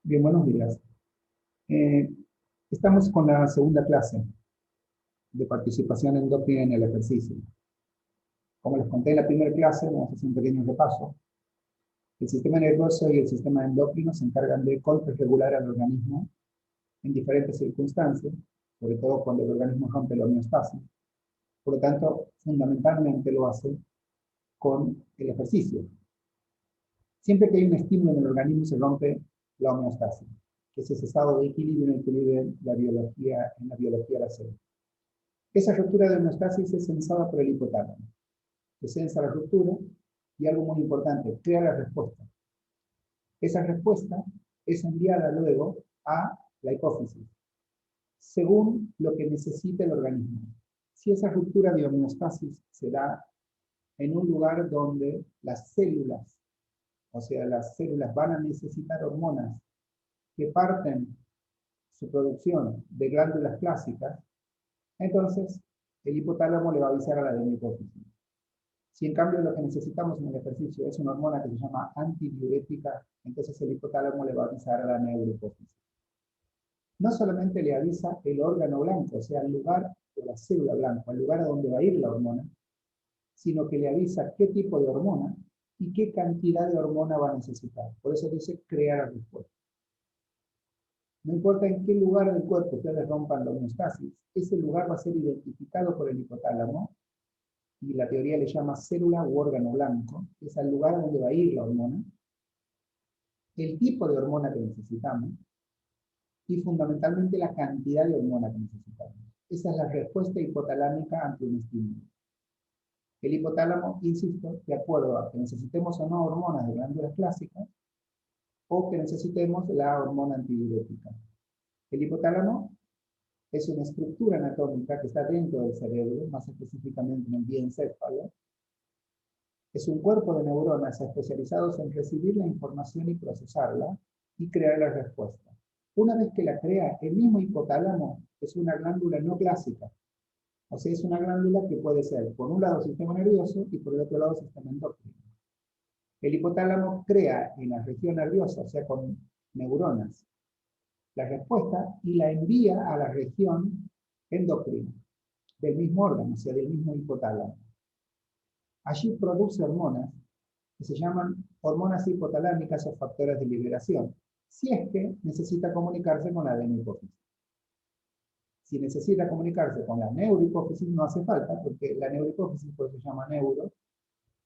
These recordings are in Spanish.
Bien, buenos días. Eh, Estamos con la segunda clase de participación endócrina en el ejercicio. Como les conté en la primera clase, vamos a hacer un pequeño repaso. El sistema nervioso y el sistema endocrino se encargan de contrarregular al organismo en diferentes circunstancias, sobre todo cuando el organismo rompe la homeostasis. Por lo tanto, fundamentalmente lo hace con el ejercicio. Siempre que hay un estímulo en el organismo se rompe la homeostasis, que es ese estado de equilibrio en el que vive la biología, en la biología de la salud. Esa ruptura de homeostasis es sensada por el hipotálamo, que sensa la ruptura y algo muy importante, crea la respuesta. Esa respuesta es enviada luego a la hipófisis, según lo que necesita el organismo. Si esa ruptura de homeostasis se da en un lugar donde las células, o sea, las células van a necesitar hormonas que parten su producción de glándulas clásicas, entonces el hipotálamo le va a avisar a la adenohipófisis. Si en cambio lo que necesitamos en el ejercicio es una hormona que se llama antidiurética, entonces el hipotálamo le va a avisar a la neurohipófisis. No solamente le avisa el órgano blanco, o sea, el lugar de la célula blanca, el lugar a donde va a ir la hormona, sino que le avisa qué tipo de hormona y qué cantidad de hormona va a necesitar. Por eso dice crear respuesta. No importa en qué lugar del cuerpo ustedes rompan la homeostasis, ese lugar va a ser identificado por el hipotálamo, y la teoría le llama célula u órgano blanco, que es el lugar donde va a ir la hormona, el tipo de hormona que necesitamos, y fundamentalmente la cantidad de hormona que necesitamos. Esa es la respuesta hipotalámica ante un estímulo. El hipotálamo, insisto, de acuerdo a que necesitemos o no hormonas de glándulas clásicas, o que necesitemos la hormona antidiurética. El hipotálamo es una estructura anatómica que está dentro del cerebro, más específicamente en el diencéfalo. Es un cuerpo de neuronas especializados en recibir la información y procesarla y crear la respuesta. Una vez que la crea, el mismo hipotálamo es una glándula no clásica. O sea, es una glándula que puede ser, por un lado, sistema nervioso y por el otro lado, sistema endocrino. El hipotálamo crea en la región nerviosa, o sea, con neuronas, la respuesta y la envía a la región endocrina, del mismo órgano, o sea, del mismo hipotálamo. Allí produce hormonas que se llaman hormonas hipotalámicas o factores de liberación, si es que necesita comunicarse con la adenohipófisis. Si necesita comunicarse con la neurohipófisis no hace falta, porque la neurohipófisis, por eso se llama neuro,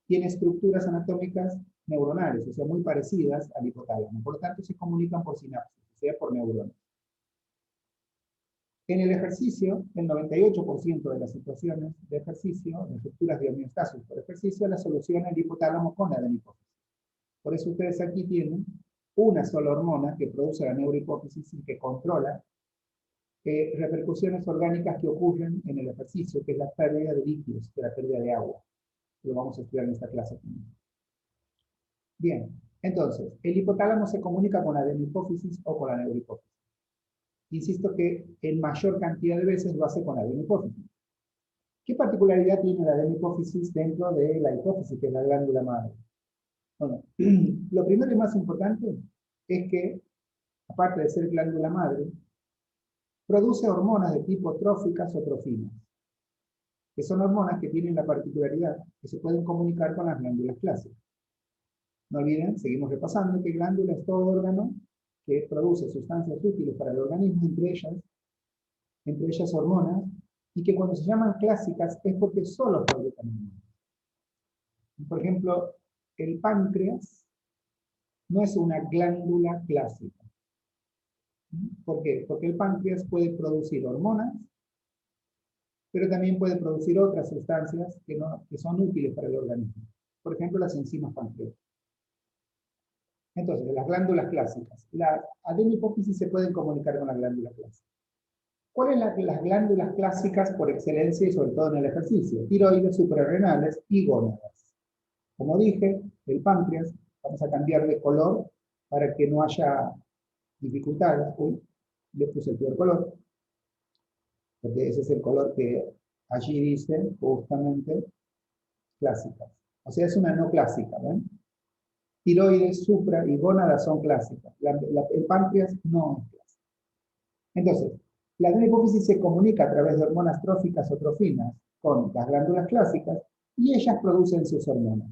tiene estructuras anatómicas neuronales, o sea, muy parecidas al hipotálamo. Por lo tanto, se comunican por sinapsis, o sea, por neuronas. En el ejercicio, el 98% de las situaciones de ejercicio, de rupturas de homeostasis por ejercicio, la soluciona el hipotálamo con la adenohipófisis. Por eso ustedes aquí tienen una sola hormona que produce la neurohipófisis y que controla repercusiones orgánicas que ocurren en el ejercicio, que es la pérdida de líquidos, que es la pérdida de agua. Lo vamos a estudiar en esta clase también. Bien, entonces, el hipotálamo se comunica con la adenohipófisis o con la neurohipófisis. Insisto que en mayor cantidad de veces lo hace con la adenohipófisis. ¿Qué particularidad tiene la adenohipófisis dentro de la hipófisis, que es la glándula madre? Bueno, lo primero y más importante es que, aparte de ser glándula madre, produce hormonas de tipo tróficas o trofinas, que son hormonas que tienen la particularidad que se pueden comunicar con las glándulas clásicas. No olviden, seguimos repasando, que glándula es todo órgano que produce sustancias útiles para el organismo, entre ellas hormonas, y que cuando se llaman clásicas es porque solo fabrican hormonas. Por ejemplo, el páncreas no es una glándula clásica. ¿Por qué? Porque el páncreas puede producir hormonas, pero también puede producir otras sustancias que son útiles para el organismo. Por ejemplo, las enzimas pancreáticas. Entonces, las glándulas clásicas. La adenohipófisis se pueden comunicar con la glándula clásica. ¿Cuáles son las glándulas clásicas por excelencia y sobre todo en el ejercicio? Tiroides, suprarrenales y gónadas. Como dije, el páncreas, vamos a cambiar de color para que no haya dificultades. Uy, le puse el peor color, porque ese es el color que allí dice justamente clásicas. O sea, es una no clásica, ¿ven? Tiroides, supra y gónadas son clásicas. El páncreas no es clásico. Entonces, la adenohipófisis se comunica a través de hormonas tróficas o trofinas con las glándulas clásicas y ellas producen sus hormonas.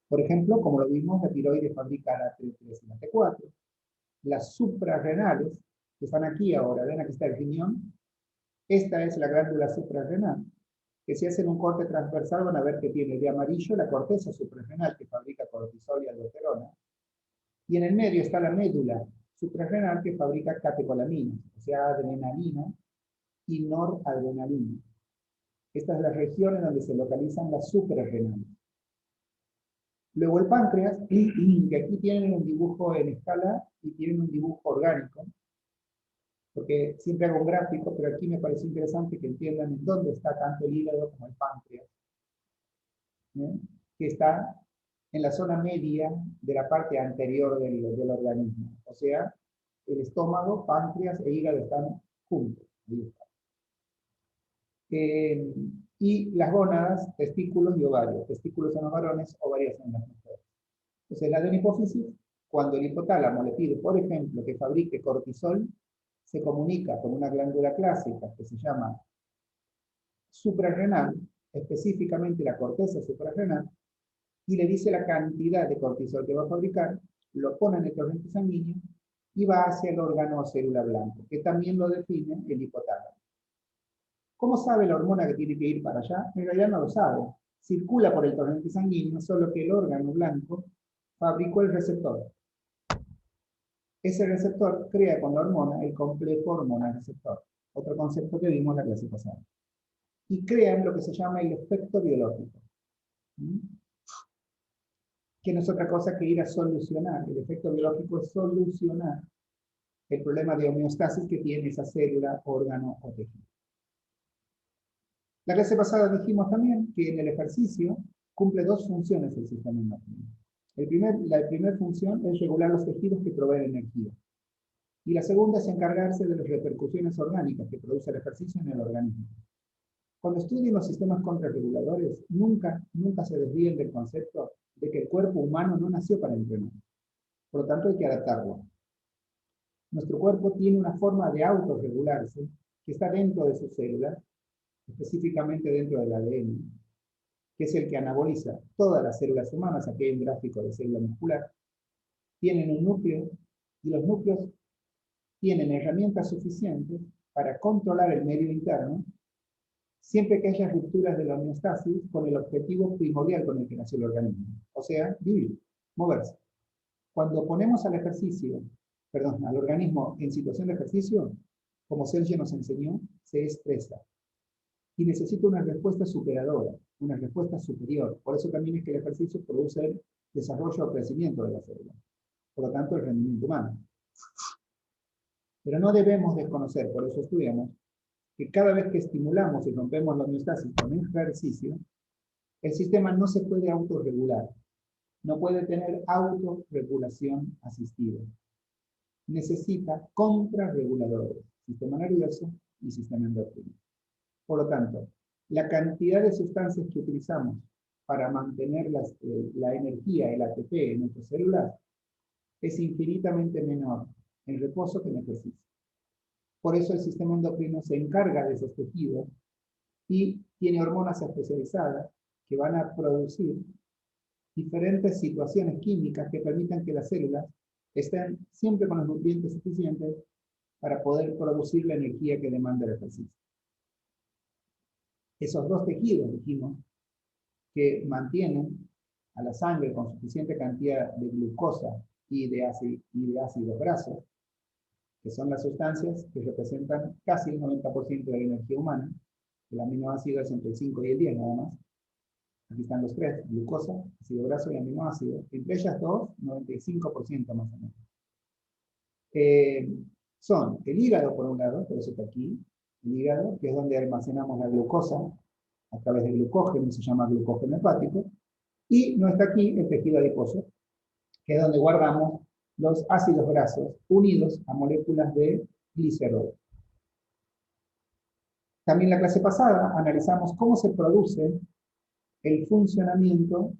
Por ejemplo, como lo vimos, la tiroides fabrica la T3 y la T4. Las suprarrenales, que están aquí ahora, ven aquí está el riñón, esta es la glándula suprarrenal, que si hacen un corte transversal van a ver que tiene de amarillo la corteza suprarrenal que fabrica cortisol y aldosterona, y en el medio está la médula suprarrenal que fabrica catecolaminas, o sea, adrenalina y noradrenalina. Esta es la región en donde se localizan las suprarrenales. Luego el páncreas, que aquí tienen un dibujo en escala y tienen un dibujo orgánico, porque siempre hago un gráfico, pero aquí me parece interesante que entiendan en dónde está tanto el hígado como el páncreas, ¿eh? Que está en la zona media de la parte anterior del organismo. O sea, el estómago, páncreas e hígado están juntos. Ahí está. Y las gónadas, testículos y ovarios. Testículos en los varones, ovarios en las mujeres. Entonces, la adenohipófisis, cuando el hipotálamo le pide, por ejemplo, que fabrique cortisol, se comunica con una glándula clásica que se llama suprarrenal, específicamente la corteza suprarrenal, y le dice la cantidad de cortisol que va a fabricar, lo pone en el torrente sanguíneo y va hacia el órgano o célula blanca, que también lo define el hipotálamo. ¿Cómo sabe la hormona que tiene que ir para allá? En realidad no lo sabe. Circula por el torrente sanguíneo, solo que el órgano blanco fabricó el receptor. Ese receptor crea con la hormona el complejo hormona-receptor, otro concepto que vimos la clase pasada. Y crean lo que se llama el efecto biológico, que no es otra cosa que ir a solucionar. El efecto biológico es solucionar el problema de homeostasis que tiene esa célula, órgano o tejido. La clase pasada dijimos también que en el ejercicio cumple dos funciones el sistema endocrino. La primera función es regular los tejidos que proveen energía. Y la segunda es encargarse de las repercusiones orgánicas que produce el ejercicio en el organismo. Cuando estudien los sistemas contrarreguladores, nunca se desvíen del concepto de que el cuerpo humano no nació para entrenar. Por lo tanto, hay que adaptarlo. Nuestro cuerpo tiene una forma de autorregularse que está dentro de sus células, específicamente dentro del ADN, que es el que anaboliza todas las células humanas. Aquí hay un gráfico de célula muscular. Tienen un núcleo y los núcleos tienen herramientas suficientes para controlar el medio interno siempre que haya rupturas de la homeostasis con el objetivo primordial con el que nació el organismo, o sea, vivir, moverse. Cuando ponemos al organismo en situación de ejercicio, como Sergio nos enseñó, se estresa y necesita una respuesta superadora, una respuesta superior. Por eso también es que el ejercicio produce el desarrollo o crecimiento de la célula, por lo tanto el rendimiento humano. Pero no debemos desconocer, por eso estudiamos, que cada vez que estimulamos y rompemos la homeostasis con ejercicio, el sistema no se puede autorregular, no puede tener autorregulación asistida. Necesita contrarreguladores, sistema nervioso y sistema endocrino. Por lo tanto, la cantidad de sustancias que utilizamos para mantener la energía, el ATP en nuestras células, es infinitamente menor en reposo que en ejercicio. Por eso el sistema endocrino se encarga de esos tejidos y tiene hormonas especializadas que van a producir diferentes situaciones químicas que permitan que las células estén siempre con los nutrientes suficientes para poder producir la energía que demanda el ejercicio. Esos dos tejidos, dijimos, que mantienen a la sangre con suficiente cantidad de glucosa y de ácidos grasos, que son las sustancias que representan casi el 90% de la energía humana. El aminoácido es entre el 5 y el 10 nada más. Aquí están los tres, glucosa, ácido graso y aminoácido. Entre ellas dos, 95% más o menos. Son el hígado por un lado, por eso está aquí, el hígado, que es donde almacenamos la glucosa, a través del glucógeno, se llama glucógeno hepático, y no está aquí el tejido adiposo, que es donde guardamos los ácidos grasos unidos a moléculas de glicerol. También la clase pasada analizamos cómo se produce el funcionamiento,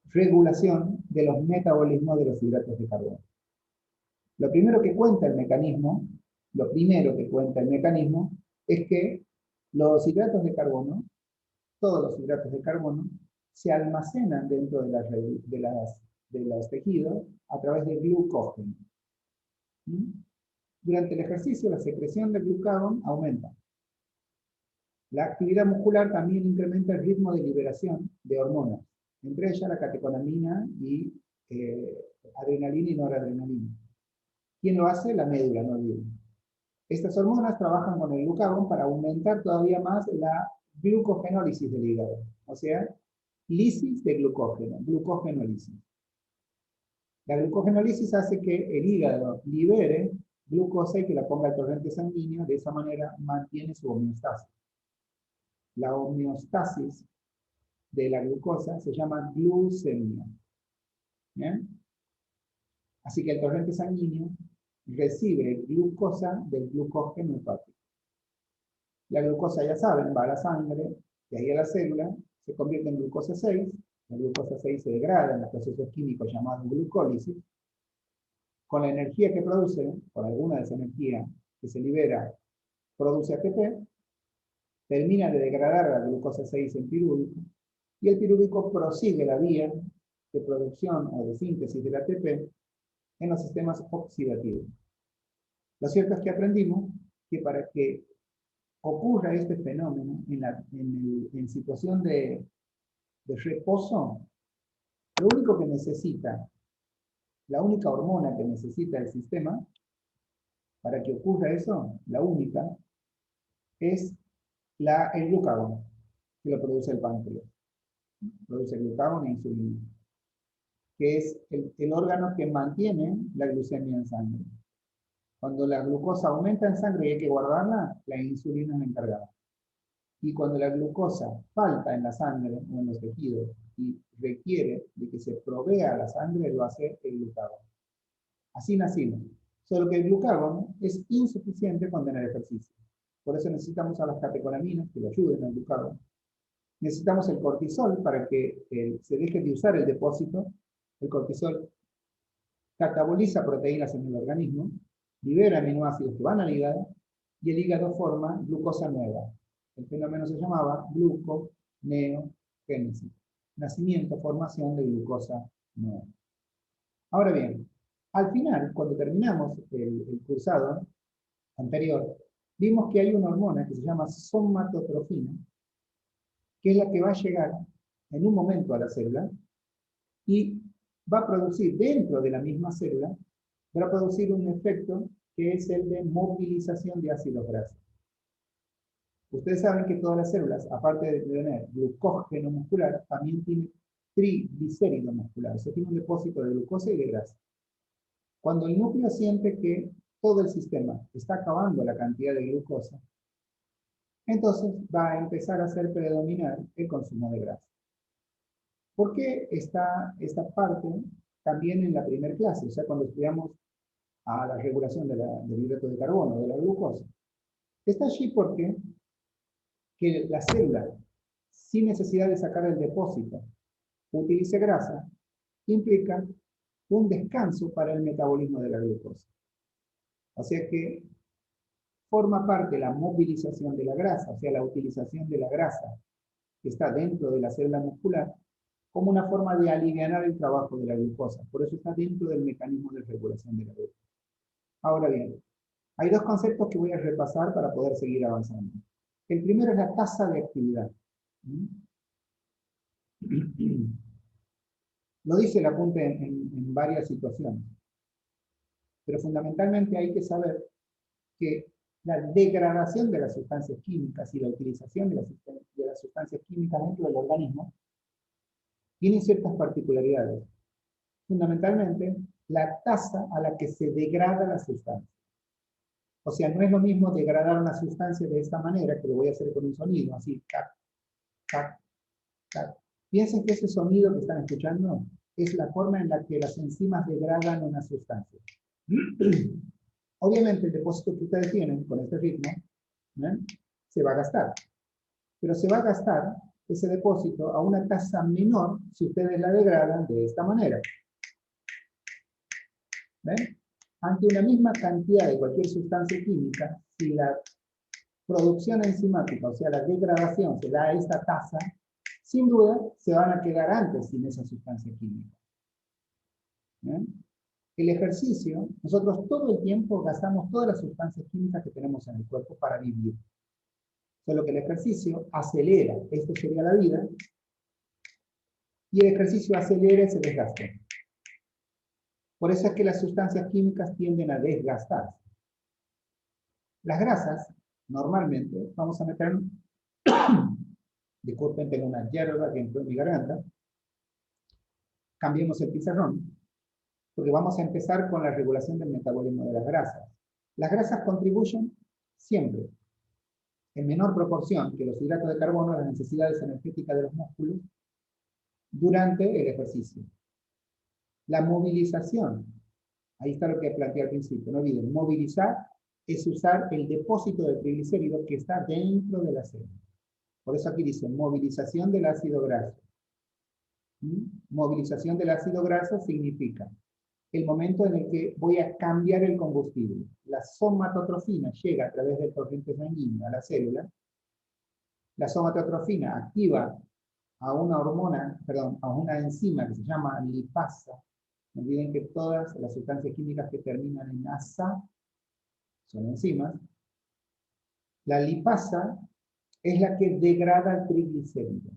regulación de los metabolismos de los hidratos de carbono. Lo primero que cuenta el mecanismo es que los hidratos de carbono, todos los hidratos de carbono, se almacenan dentro de los tejidos a través del glucógeno. Durante el ejercicio, la secreción de glucagón aumenta. La actividad muscular también incrementa el ritmo de liberación de hormonas, entre ellas la catecolamina y adrenalina y noradrenalina. ¿Quién lo hace? La médula, no olviden. Estas hormonas trabajan con el glucagón para aumentar todavía más la glucogenólisis del hígado, o sea, lisis de glucógeno, glucogenólisis. La glucogenólisis hace que el hígado libere glucosa y que la ponga al torrente sanguíneo, de esa manera mantiene su homeostasis. La homeostasis de la glucosa se llama glucemia. ¿Bien? Así que el torrente sanguíneo recibe glucosa del glucógeno hepático. La glucosa, ya saben, va a la sangre, de ahí a la célula, se convierte en glucosa 6, la glucosa 6 se degrada en los procesos químicos llamados glucólisis. Con la energía que produce, por alguna de esa energía que se libera, produce ATP, termina de degradar la glucosa 6 en pirúvico, y el pirúvico prosigue la vía de producción o de síntesis del ATP en los sistemas oxidativos. Lo cierto es que aprendimos que para que ocurra este fenómeno en situación de reposo, lo único que necesita, la única hormona que necesita el sistema para que ocurra eso, la única, es el glucagón, que lo produce el páncreas. Produce glucagón e insulina, que es el órgano que mantiene la glucemia en sangre. Cuando la glucosa aumenta en sangre y hay que guardarla, la insulina es la encargada. Y cuando la glucosa falta en la sangre o en los tejidos y requiere de que se provea la sangre, lo hace el glucagón. Así nacimos. Solo que el glucagón es insuficiente cuando en el ejercicio. Por eso necesitamos a las catecolaminas que lo ayuden al glucagón. Necesitamos el cortisol para que se deje de usar el depósito. El cortisol cataboliza proteínas en el organismo, libera aminoácidos que van al hígado, y el hígado forma glucosa nueva. El fenómeno se llamaba gluconeogénesis. Nacimiento, formación de glucosa nueva. Ahora bien, al final, cuando terminamos el cursado anterior, vimos que hay una hormona que se llama somatotrofina, que es la que va a llegar en un momento a la célula y va a producir dentro de la misma célula, va a producir un efecto que es el de movilización de ácidos grasos. Ustedes saben que todas las células, aparte de tener glucógeno muscular, también tienen triglicérido muscular, o sea, tiene un depósito de glucosa y de grasa. Cuando el núcleo siente que todo el sistema está acabando la cantidad de glucosa, entonces va a empezar a hacer predominar el consumo de grasa. ¿Por qué está esta parte también en la primera clase? O sea, cuando estudiamos a la regulación del hidrato de carbono, de la glucosa. Está allí porque que la célula, sin necesidad de sacar el depósito, utilice grasa, implica un descanso para el metabolismo de la glucosa. O sea que forma parte de la movilización de la grasa, o sea, la utilización de la grasa que está dentro de la célula muscular, como una forma de aliviar el trabajo de la glucosa. Por eso está dentro del mecanismo de regulación de la glucosa. Ahora bien, hay dos conceptos que voy a repasar para poder seguir avanzando. El primero es la tasa de actividad. Lo dice el apunte en varias situaciones. Pero fundamentalmente hay que saber que la degradación de las sustancias químicas y la utilización de las sustancias químicas dentro del organismo tienen ciertas particularidades. Fundamentalmente, la tasa a la que se degrada la sustancia. O sea, no es lo mismo degradar una sustancia de esta manera, que lo voy a hacer con un sonido, así, cac, cac, cac. Piensen que ese sonido que están escuchando es la forma en la que las enzimas degradan una sustancia. Obviamente el depósito que ustedes tienen con este ritmo se va a gastar. Pero se va a gastar ese depósito a una tasa menor si ustedes la degradan de esta manera. ¿Ven? Ante una misma cantidad de cualquier sustancia química, si la producción enzimática, o sea, la degradación, se da a esta tasa, sin duda se van a quedar antes sin esa sustancia química. ¿Ven? El ejercicio, nosotros todo el tiempo gastamos todas las sustancias químicas que tenemos en el cuerpo para vivir. Solo que el ejercicio acelera, esto sería la vida, y el ejercicio acelera ese desgaste. Por eso es que las sustancias químicas tienden a desgastarse. Las grasas, normalmente, vamos a meter, disculpen, tengo una hierba que entró en mi garganta, cambiemos el pizarrón, porque vamos a empezar con la regulación del metabolismo de las grasas. Las grasas contribuyen siempre, en menor proporción que los hidratos de carbono, a las necesidades energéticas de los músculos durante el ejercicio. La movilización, ahí está lo que planteé al principio, no olviden, movilizar es usar el depósito de triglicéridos que está dentro de la célula. Por eso aquí dice movilización del ácido graso. Movilización del ácido graso significa el momento en el que voy a cambiar el combustible. La somatotrofina llega a través del torrente sanguíneo a la célula. La somatotrofina activa a una hormona, perdón, a una enzima que se llama lipasa. No olviden que todas las sustancias químicas que terminan en asa son enzimas. La lipasa es la que degrada el triglicérido.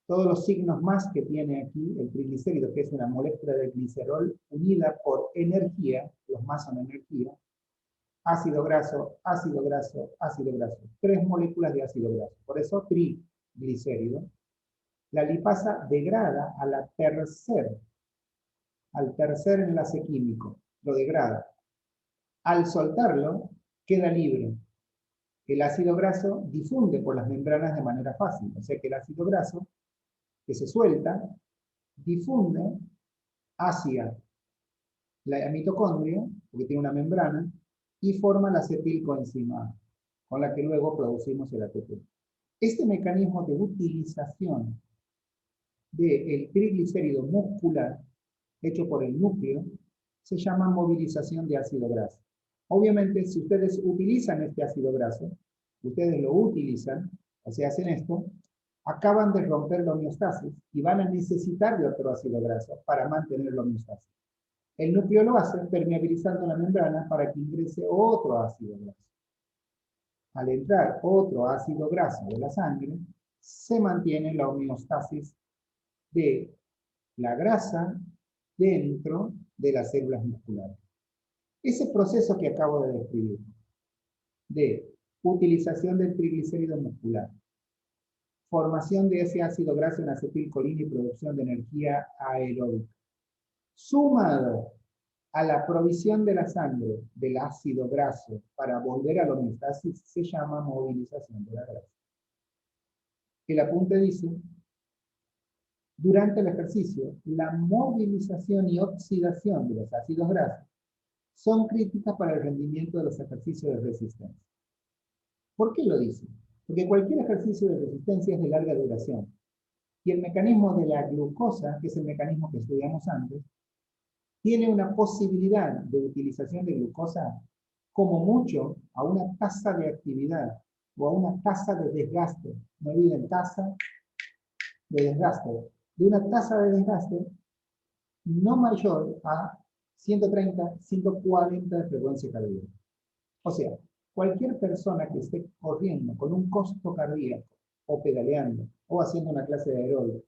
Todos los signos más que tiene aquí el triglicérido, que es una molécula de glicerol unida por energía, los más son energía, ácido graso, ácido graso, ácido graso. 3 moléculas de ácido graso. Por eso triglicérido. La lipasa degrada a la al tercer enlace químico. Lo degrada. Al soltarlo, queda libre. El ácido graso difunde por las membranas de manera fácil. O sea que el ácido graso que se suelta, difunde hacia la mitocondria, porque tiene una membrana, y forma la acetilcoenzima A, con la que luego producimos el ATP. Este mecanismo de utilización del triglicérido muscular, hecho por el núcleo, se llama movilización de ácido graso. Obviamente, si ustedes utilizan este ácido graso, ustedes lo utilizan, o sea, hacen esto, acaban de romper la homeostasis y van a necesitar de otro ácido graso para mantener la homeostasis. El núcleo lo hace permeabilizando la membrana para que ingrese otro ácido graso. Al entrar otro ácido graso de la sangre, se mantiene la homeostasis de la grasa dentro de las células musculares. Ese proceso que acabo de describir, de utilización del triglicérido muscular, formación de ese ácido graso en acetilcolina y producción de energía aeróbica, sumado a la provisión de la sangre del ácido graso para volver a la homeostasis, se llama movilización de la grasa. El apunte dice, durante el ejercicio, la movilización y oxidación de los ácidos grasos son críticas para el rendimiento de los ejercicios de resistencia. ¿Por qué lo dice? Porque cualquier ejercicio de resistencia es de larga duración. Y el mecanismo de la glucosa, que es el mecanismo que estudiamos antes, tiene una posibilidad de utilización de glucosa como mucho a una tasa de actividad o a una tasa de desgaste. No olviden, tasa de desgaste. De una tasa de desgaste no mayor a 130, 140 de frecuencia cardíaca. O sea, cualquier persona que esté corriendo con un costo cardíaco o pedaleando o haciendo una clase de aeróbico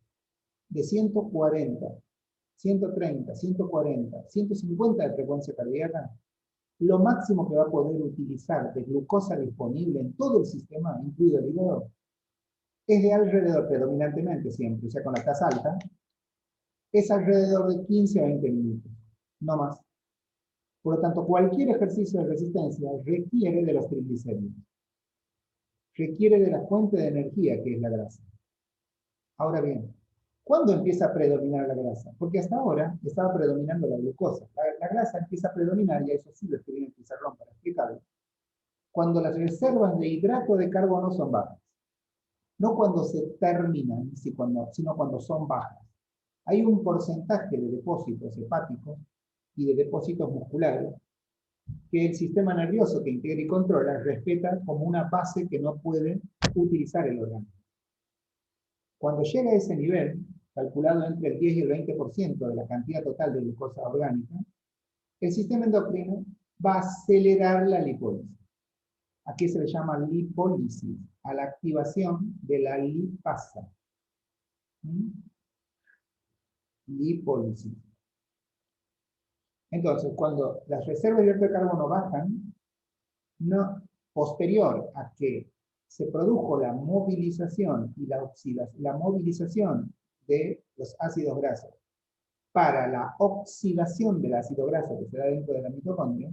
de 140, 130, 140, 150 de frecuencia cardíaca, lo máximo que va a poder utilizar de glucosa disponible en todo el sistema, incluido el hígado, es de alrededor, predominantemente siempre, o sea, con la tasa alta, es alrededor de 15 a 20 minutos, no más. Por lo tanto, cualquier ejercicio de resistencia requiere de los triglicéridos. Requiere de la fuente de energía, que es la grasa. Ahora bien, ¿cuándo empieza a predominar la grasa? Porque hasta ahora estaba predominando la glucosa. La grasa empieza a predominar, y eso sí lo escribí en el pizarrón para explicarlo, cuando las reservas de hidrato de carbono son bajas. No cuando se terminan, sino cuando son bajas. Hay un porcentaje de depósitos hepáticos y de depósitos musculares que el sistema nervioso que integra y controla respeta como una base que no puede utilizar el organismo. Cuando llega a ese nivel, calculado entre el 10 y el 20% de la cantidad total de glucosa orgánica, el sistema endocrino va a acelerar la lipólisis. Aquí se le llama lipólisis, a la activación de la lipasa. Lipólisis. Entonces, cuando las reservas de hidrato de carbono bajan, posterior a que se produjo la movilización y la movilización de los ácidos grasos para la oxidación del ácido graso que se da dentro de la mitocondria,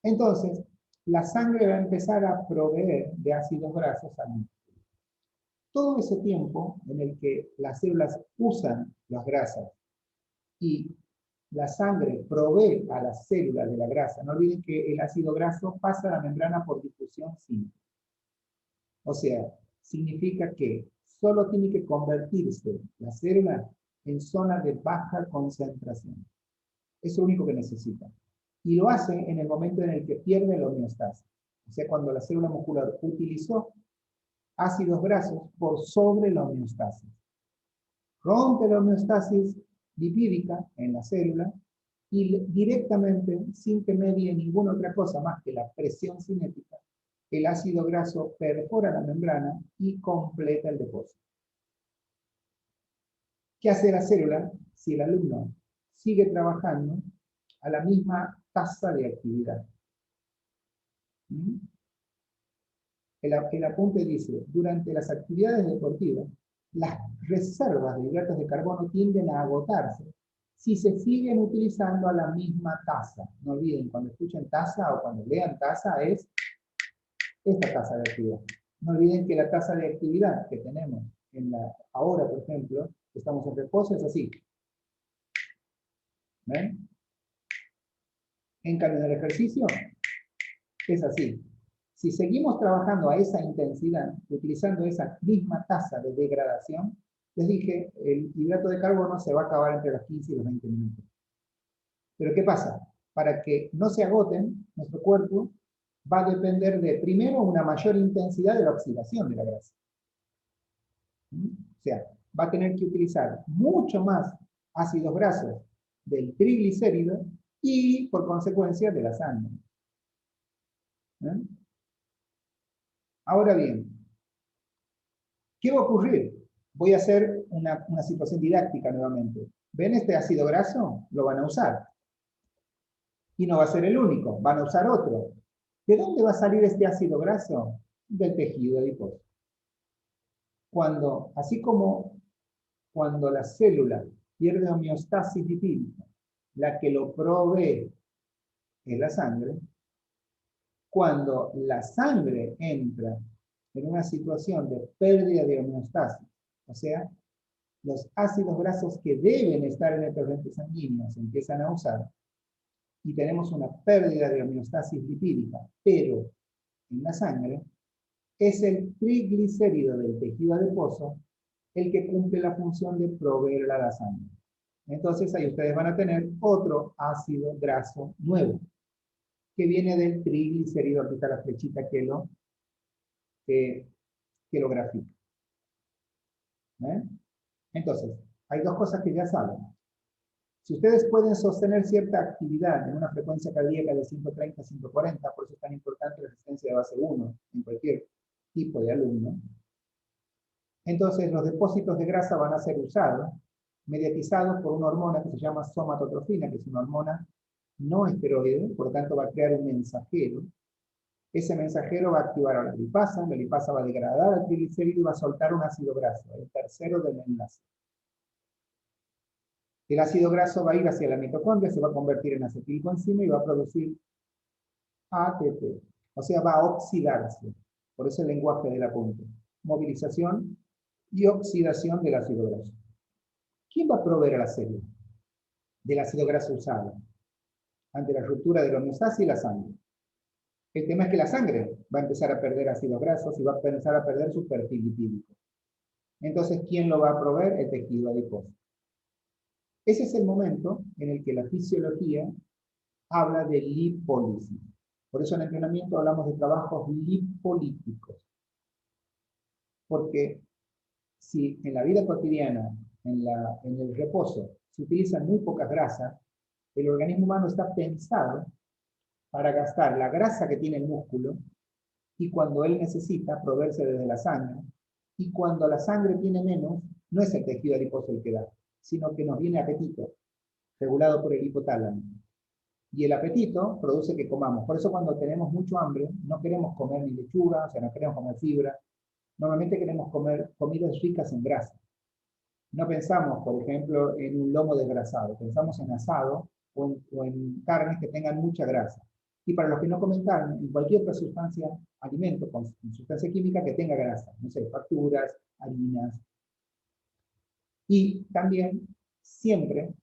entonces la sangre va a empezar a proveer de ácidos grasos al músculo. Todo ese tiempo en el que las células usan las grasas y la sangre provee a las células de la grasa. No olviden que el ácido graso pasa a la membrana por difusión simple. O sea, significa que solo tiene que convertirse la célula en zona de baja concentración. Es lo único que necesita. Y lo hace en el momento en el que pierde la homeostasis. O sea, cuando la célula muscular utilizó ácidos grasos por sobre la homeostasis. Rompe la homeostasis lipídica en la célula y directamente, sin que medie ninguna otra cosa más que la presión cinética, el ácido graso perfora la membrana y completa el depósito. ¿Qué hace la célula si el alumno sigue trabajando a la misma tasa de actividad? El apunte dice, durante las actividades deportivas, las reservas de hidratos de carbono tienden a agotarse si se siguen utilizando a la misma tasa. No olviden, cuando escuchen tasa o cuando lean tasa, es esta tasa de actividad. No olviden que la tasa de actividad que tenemos ahora, por ejemplo, estamos en reposo, es así. ¿Ven? En cambio, en el ejercicio, es así. Si seguimos trabajando a esa intensidad, utilizando esa misma tasa de degradación, les dije, el hidrato de carbono se va a acabar entre los 15 y los 20 minutos. Pero ¿qué pasa? Para que no se agoten, nuestro cuerpo va a depender de, primero, una mayor intensidad de la oxidación de la grasa. O sea, va a tener que utilizar mucho más ácidos grasos del triglicérido y, por consecuencia, de la sangre. Ahora bien, ¿qué va a ocurrir? Voy a hacer una situación didáctica nuevamente. ¿Ven este ácido graso? Lo van a usar. Y no va a ser el único, van a usar otro. ¿De dónde va a salir este ácido graso? Del tejido adiposo. Así como cuando la célula pierde homeostasis lipídica, la que lo provee es la sangre, cuando la sangre entra en una situación de pérdida de homeostasis, o sea, los ácidos grasos que deben estar en el torrente sanguíneo se empiezan a usar, y tenemos una pérdida de homeostasis lipídica, pero en la sangre, es el triglicérido del tejido adiposo el que cumple la función de proveer a la sangre. Entonces ahí ustedes van a tener otro ácido graso nuevo, que viene del triglicérido. Aquí está la flechita que lo grafica. Entonces, hay dos cosas que ya saben. Si ustedes pueden sostener cierta actividad en una frecuencia cardíaca de 130 a 140, por eso es tan importante la resistencia de base 1 en cualquier tipo de alumno, entonces los depósitos de grasa van a ser usados, mediatizados por una hormona que se llama somatotrofina, que es una hormona no esteroide, por lo tanto va a crear un mensajero. Ese mensajero va a activar a la lipasa va a degradar el triglicérido y va a soltar un ácido graso, el tercero del enlace. El ácido graso va a ir hacia la mitocondria, se va a convertir en acetilcoenzima y va a producir ATP. O sea, va a oxidarse. Por eso el lenguaje del apunte. Movilización y oxidación del ácido graso. ¿Quién va a proveer a la célula del ácido graso usado? Ante la ruptura de la homeostasis, la sangre. El tema es que la sangre va a empezar a perder ácidos grasos y va a empezar a perder su perfil lipídico. Entonces, ¿quién lo va a proveer? El tejido adiposo. Ese es el momento en el que la fisiología habla de lipólisis. Por eso en entrenamiento hablamos de trabajos lipolíticos. Porque si en la vida cotidiana, en el reposo, se utilizan muy pocas grasas, el organismo humano está pensado para gastar la grasa que tiene el músculo y cuando él necesita proveerse desde la sangre. Y cuando la sangre tiene menos, no es el tejido adiposo el que da, sino que nos viene apetito, regulado por el hipotálamo. Y el apetito produce que comamos. Por eso cuando tenemos mucho hambre, no queremos comer ni lechuga, o sea, no queremos comer fibra. Normalmente queremos comer comidas ricas en grasa. No pensamos, por ejemplo, en un lomo desgrasado, pensamos en asado o en carnes que tengan mucha grasa. Y para los que no comen carne, en cualquier otra sustancia, alimento con sustancia química que tenga grasa, no sé, facturas, harinas. Y también, siempre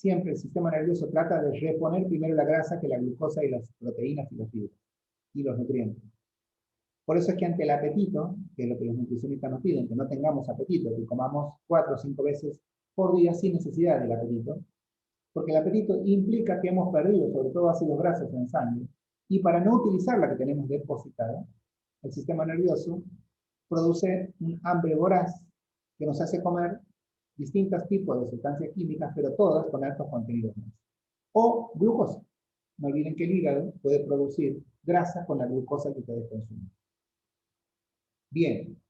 el sistema nervioso trata de reponer primero la grasa que la glucosa y las proteínas y las fibras, y los nutrientes. Por eso es que ante el apetito, que es lo que los nutricionistas nos piden, que no tengamos apetito, que comamos 4 o 5 veces por día sin necesidad del apetito, porque el apetito implica que hemos perdido sobre todo ácidos grasos en sangre, y para no utilizar la que tenemos depositada, el sistema nervioso produce un hambre voraz que nos hace comer distintos tipos de sustancias químicas, pero todas con altos contenidos grasa. O glucosa. No olviden que el hígado puede producir grasa con la glucosa que ustedes consumen. Bien,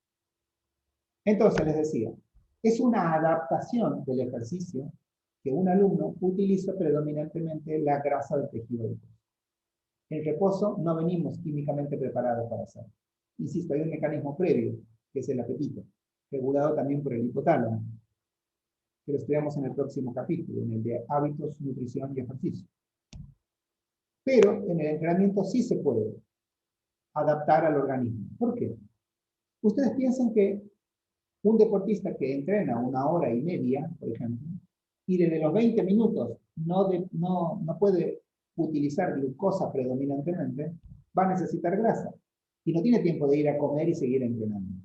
entonces les decía, es una adaptación del ejercicio que un alumno utiliza predominantemente la grasa del tejido adiposo. En reposo no venimos químicamente preparados para hacerlo. Insisto, hay un mecanismo previo, que es el apetito, regulado también por el hipotálamo, que lo estudiamos en el próximo capítulo, en el de hábitos, nutrición y ejercicio. Pero en el entrenamiento sí se puede adaptar al organismo. ¿Por qué? Ustedes piensan que un deportista que entrena 1 hora y media, por ejemplo, y desde los 20 minutos no puede utilizar glucosa predominantemente, va a necesitar grasa. Y no tiene tiempo de ir a comer y seguir entrenando.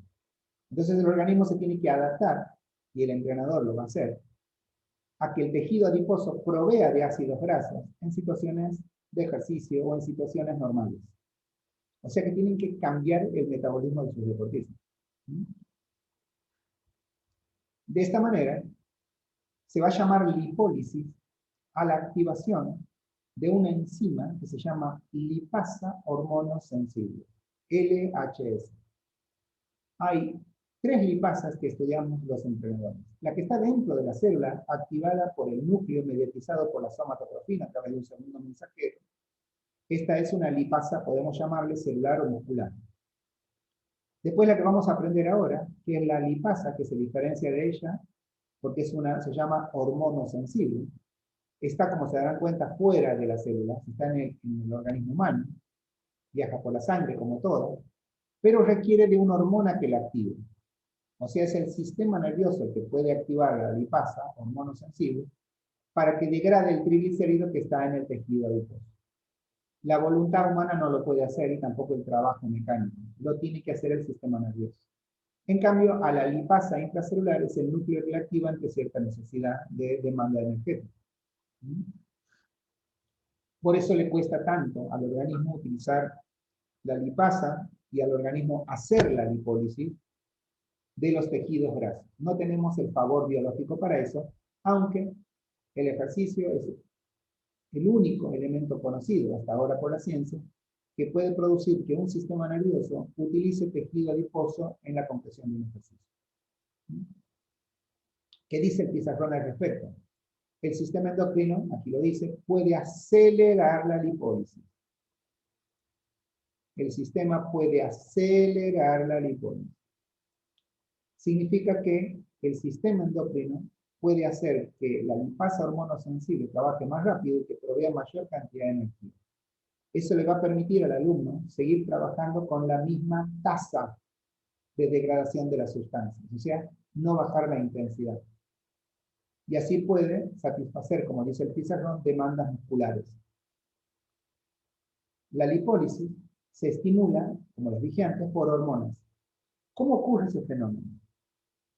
Entonces el organismo se tiene que adaptar, y el entrenador lo va a hacer, a que el tejido adiposo provea de ácidos grasos en situaciones de ejercicio o en situaciones normales. O sea que tienen que cambiar el metabolismo de sus deportistas. De esta manera, se va a llamar lipólisis a la activación de una enzima que se llama lipasa hormonosensible, LHS. Hay 3 lipasas que estudiamos los entrenadores. La que está dentro de la célula, activada por el núcleo mediatizado por la somatotrofina a través de un segundo mensajero. Esta es una lipasa, podemos llamarle celular o muscular. Después la que vamos a aprender ahora, que es la lipasa, que se diferencia de ella, porque se llama hormonosensible. Está, como se darán cuenta, fuera de la célula, está en el organismo humano, viaja por la sangre como todo, pero requiere de una hormona que la active. O sea, es el sistema nervioso el que puede activar la lipasa, hormonosensible, para que degrade el triglicérido que está en el tejido adiposo. La voluntad humana no lo puede hacer y tampoco el trabajo mecánico. Lo tiene que hacer el sistema nervioso. En cambio, a la lipasa intracelular es el núcleo que la activa ante cierta necesidad de demanda energética. Por eso le cuesta tanto al organismo utilizar la lipasa y al organismo hacer la lipólisis de los tejidos grasos. No tenemos el favor biológico para eso, aunque el ejercicio es el único elemento conocido hasta ahora por la ciencia que puede producir que un sistema nervioso utilice tejido adiposo en la compresión de un ejercicio. ¿Qué dice el pizarrón al respecto? El sistema endocrino, aquí lo dice, puede acelerar la lipólisis. El sistema puede acelerar la lipólisis. Significa que el sistema endocrino puede hacer que la lipasa hormonosensible trabaje más rápido y que provea mayor cantidad de energía. Eso le va a permitir al alumno seguir trabajando con la misma tasa de degradación de las sustancias, o sea, no bajar la intensidad. Y así puede satisfacer, como dice el pizarrón, demandas musculares. La lipólisis se estimula, como les dije antes, por hormonas. ¿Cómo ocurre ese fenómeno?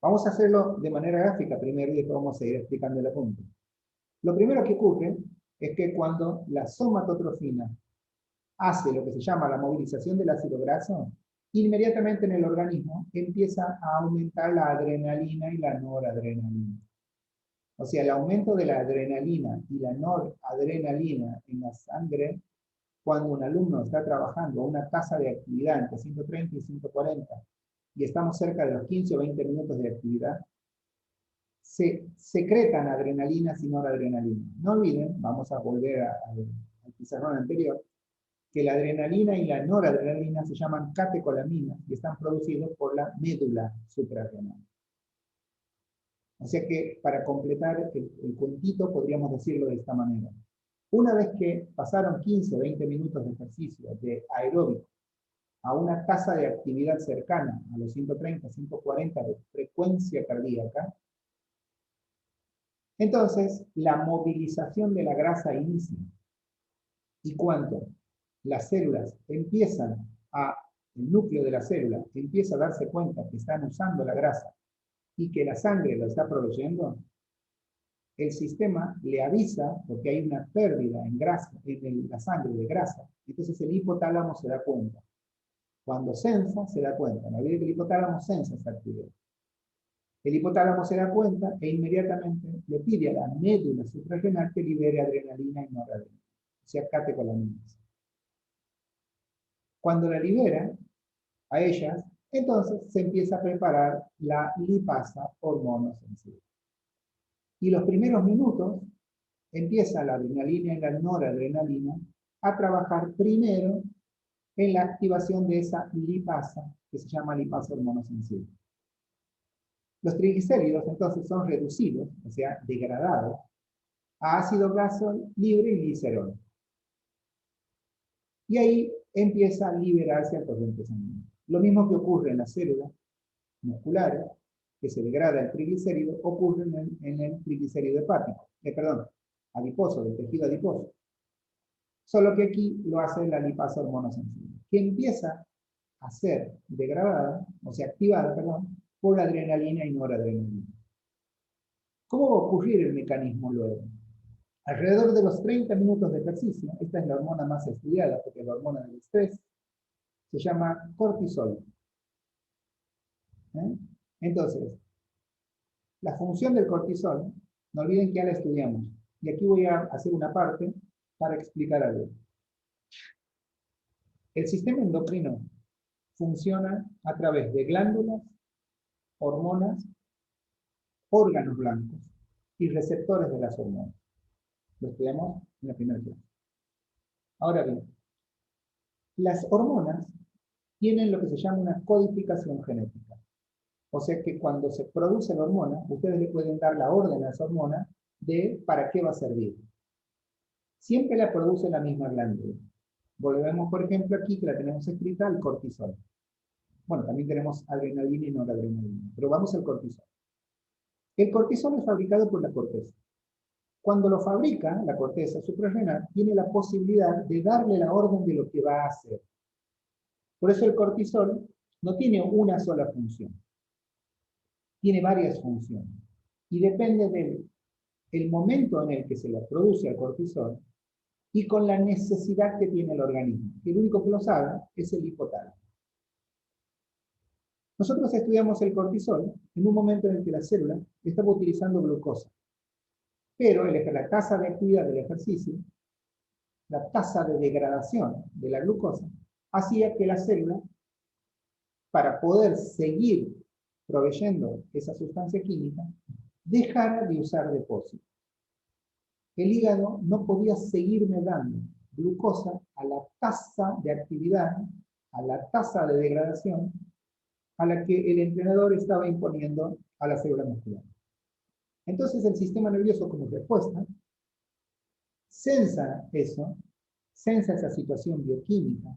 Vamos a hacerlo de manera gráfica primero y después vamos a ir explicando el apunte. Lo primero que ocurre es que cuando la somatotrofina hace lo que se llama la movilización del ácido graso, inmediatamente en el organismo empieza a aumentar la adrenalina y la noradrenalina. O sea, el aumento de la adrenalina y la noradrenalina en la sangre, cuando un alumno está trabajando a una tasa de actividad entre 130 y 140, y estamos cerca de los 15 o 20 minutos de actividad, se secretan adrenalinas y noradrenalina. No olviden, vamos a volver al pizarrón anterior, que la adrenalina y la noradrenalina se llaman catecolaminas y están producidos por la médula suprarrenal. O sea que para completar el cuentito podríamos decirlo de esta manera. Una vez que pasaron 15 o 20 minutos de ejercicio de aeróbico a una tasa de actividad cercana a los 130, 140 de frecuencia cardíaca, entonces la movilización de la grasa inicia. ¿Y cuánto? Las células empiezan el núcleo de la célula empieza a darse cuenta que están usando la grasa y que la sangre lo está proveyendo, el sistema le avisa porque hay una pérdida en grasa, en la sangre de grasa. Entonces el hipotálamo se da cuenta. Cuando sensa, se da cuenta. No olvide que el hipotálamo sensa esa actividad. El hipotálamo se da cuenta e inmediatamente le pide a la médula suprarrenal que libere adrenalina y noradrenalina, o sea, catecolaminas. Cuando la libera a ellas, entonces se empieza a preparar la lipasa hormonosensible. Y los primeros minutos empieza la adrenalina y la noradrenalina a trabajar primero en la activación de esa lipasa, que se llama lipasa hormonosensible. Los triglicéridos entonces son reducidos, o sea, degradados, a ácido graso libre y glicerol. Y ahí empieza a liberarse el corriente sanguínea. Lo mismo que ocurre en las células musculares, que se degrada el triglicérido, ocurre en el triglicérido hepático, adiposo, del tejido adiposo. Solo que aquí lo hace la lipasa hormonosensible, que empieza a ser degradada, o sea, activada, por la adrenalina y noradrenalina. ¿Cómo va a ocurrir el mecanismo luego? Alrededor de los 30 minutos de ejercicio, esta es la hormona más estudiada, porque es la hormona del estrés, se llama cortisol. Entonces, la función del cortisol, no olviden que ya la estudiamos, y aquí voy a hacer una parte para explicar algo. El sistema endocrino funciona a través de glándulas, hormonas, órganos blancos y receptores de las hormonas. Lo estudiamos en la primera clase. Ahora bien, las hormonas tienen lo que se llama una codificación genética. O sea que cuando se produce la hormona, ustedes le pueden dar la orden a esa hormona de para qué va a servir. Siempre la produce la misma glándula. Volvemos, por ejemplo, aquí que la tenemos escrita, al cortisol. Bueno, también tenemos adrenalina y noradrenalina, pero vamos al cortisol. El cortisol es fabricado por la corteza. Cuando lo fabrica, la corteza suprarrenal tiene la posibilidad de darle la orden de lo que va a hacer. Por eso el cortisol no tiene una sola función. Tiene varias funciones. Y depende del momento en el que se le produce el cortisol y con la necesidad que tiene el organismo. El único que lo sabe es el hipotálamo. Nosotros estudiamos el cortisol en un momento en el que la célula estaba utilizando glucosa. Pero la tasa de actividad del ejercicio, la tasa de degradación de la glucosa, hacía que la célula, para poder seguir proveyendo esa sustancia química, dejara de usar depósitos. El hígado no podía seguirme dando glucosa a la tasa de actividad, a la tasa de degradación, a la que el entrenador estaba imponiendo a la célula muscular. Entonces el sistema nervioso, como respuesta, sensa esa situación bioquímica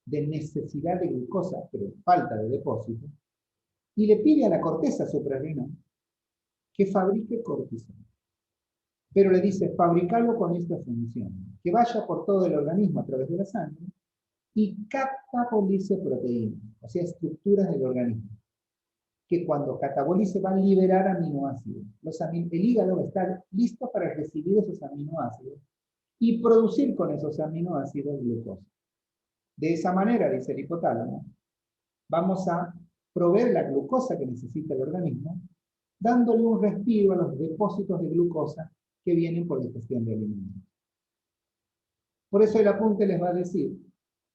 de necesidad de glucosa, pero falta de depósito, y le pide a la corteza suprarrenal que fabrique cortisol. Pero le dice, fabricarlo con esta función, que vaya por todo el organismo a través de la sangre y catabolice proteínas, o sea, estructuras del organismo. que cuando catabolice va a liberar aminoácidos. El hígado va a estar listo para recibir esos aminoácidos y producir con esos aminoácidos glucosa. De esa manera, dice el hipotálamo, vamos a proveer la glucosa que necesita el organismo, dándole un respiro a los depósitos de glucosa que vienen por digestión de alimentos. Por eso el apunte les va a decir,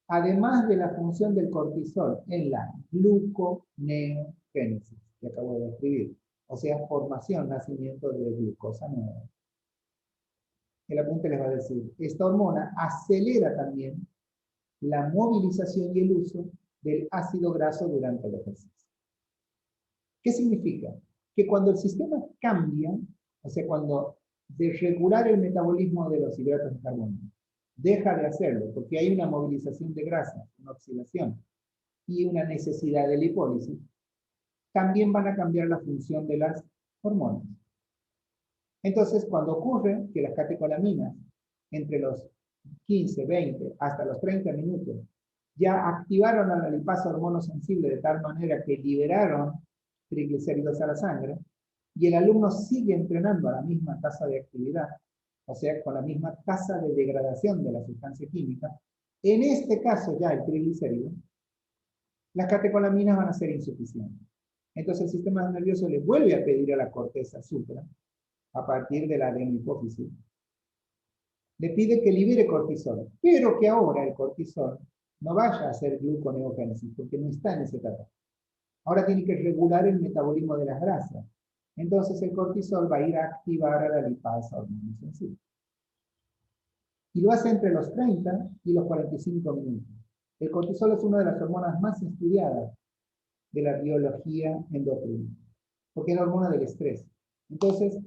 además de la función del cortisol en la gluconeogénesis, que acabo de describir, o sea, formación, nacimiento de glucosa nueva. El apunte les va a decir, esta hormona acelera también la movilización y el uso del ácido graso durante el ejercicio. ¿Qué significa? Que cuando el sistema cambia, o sea, cuando de regular el metabolismo de los hidratos de carbono, deja de hacerlo, porque hay una movilización de grasa, una oxidación, y una necesidad de lipólisis, también van a cambiar la función de las hormonas. Entonces, cuando ocurre que las catecolaminas, entre los 15, 20, hasta los 30 minutos, ya activaron a la lipasa hormonosensible de tal manera que liberaron triglicéridos a la sangre, y el alumno sigue entrenando a la misma tasa de actividad, o sea, con la misma tasa de degradación de la sustancia química, en este caso ya el triglicérido, las catecolaminas van a ser insuficientes. Entonces el sistema nervioso le vuelve a pedir a la corteza supra, a partir de la adenohipófisis, le pide que libere cortisol, pero que ahora el cortisol no vaya a hacer gluconeogénesis, porque no está en esa etapa. Ahora tiene que regular el metabolismo de las grasas. Entonces el cortisol va a ir a activar a la lipasa hormonosensible. Y lo hace entre los 30 y los 45 minutos. El cortisol es una de las hormonas más estudiadas de la biología endocrina, porque es la hormona del estrés. Entonces,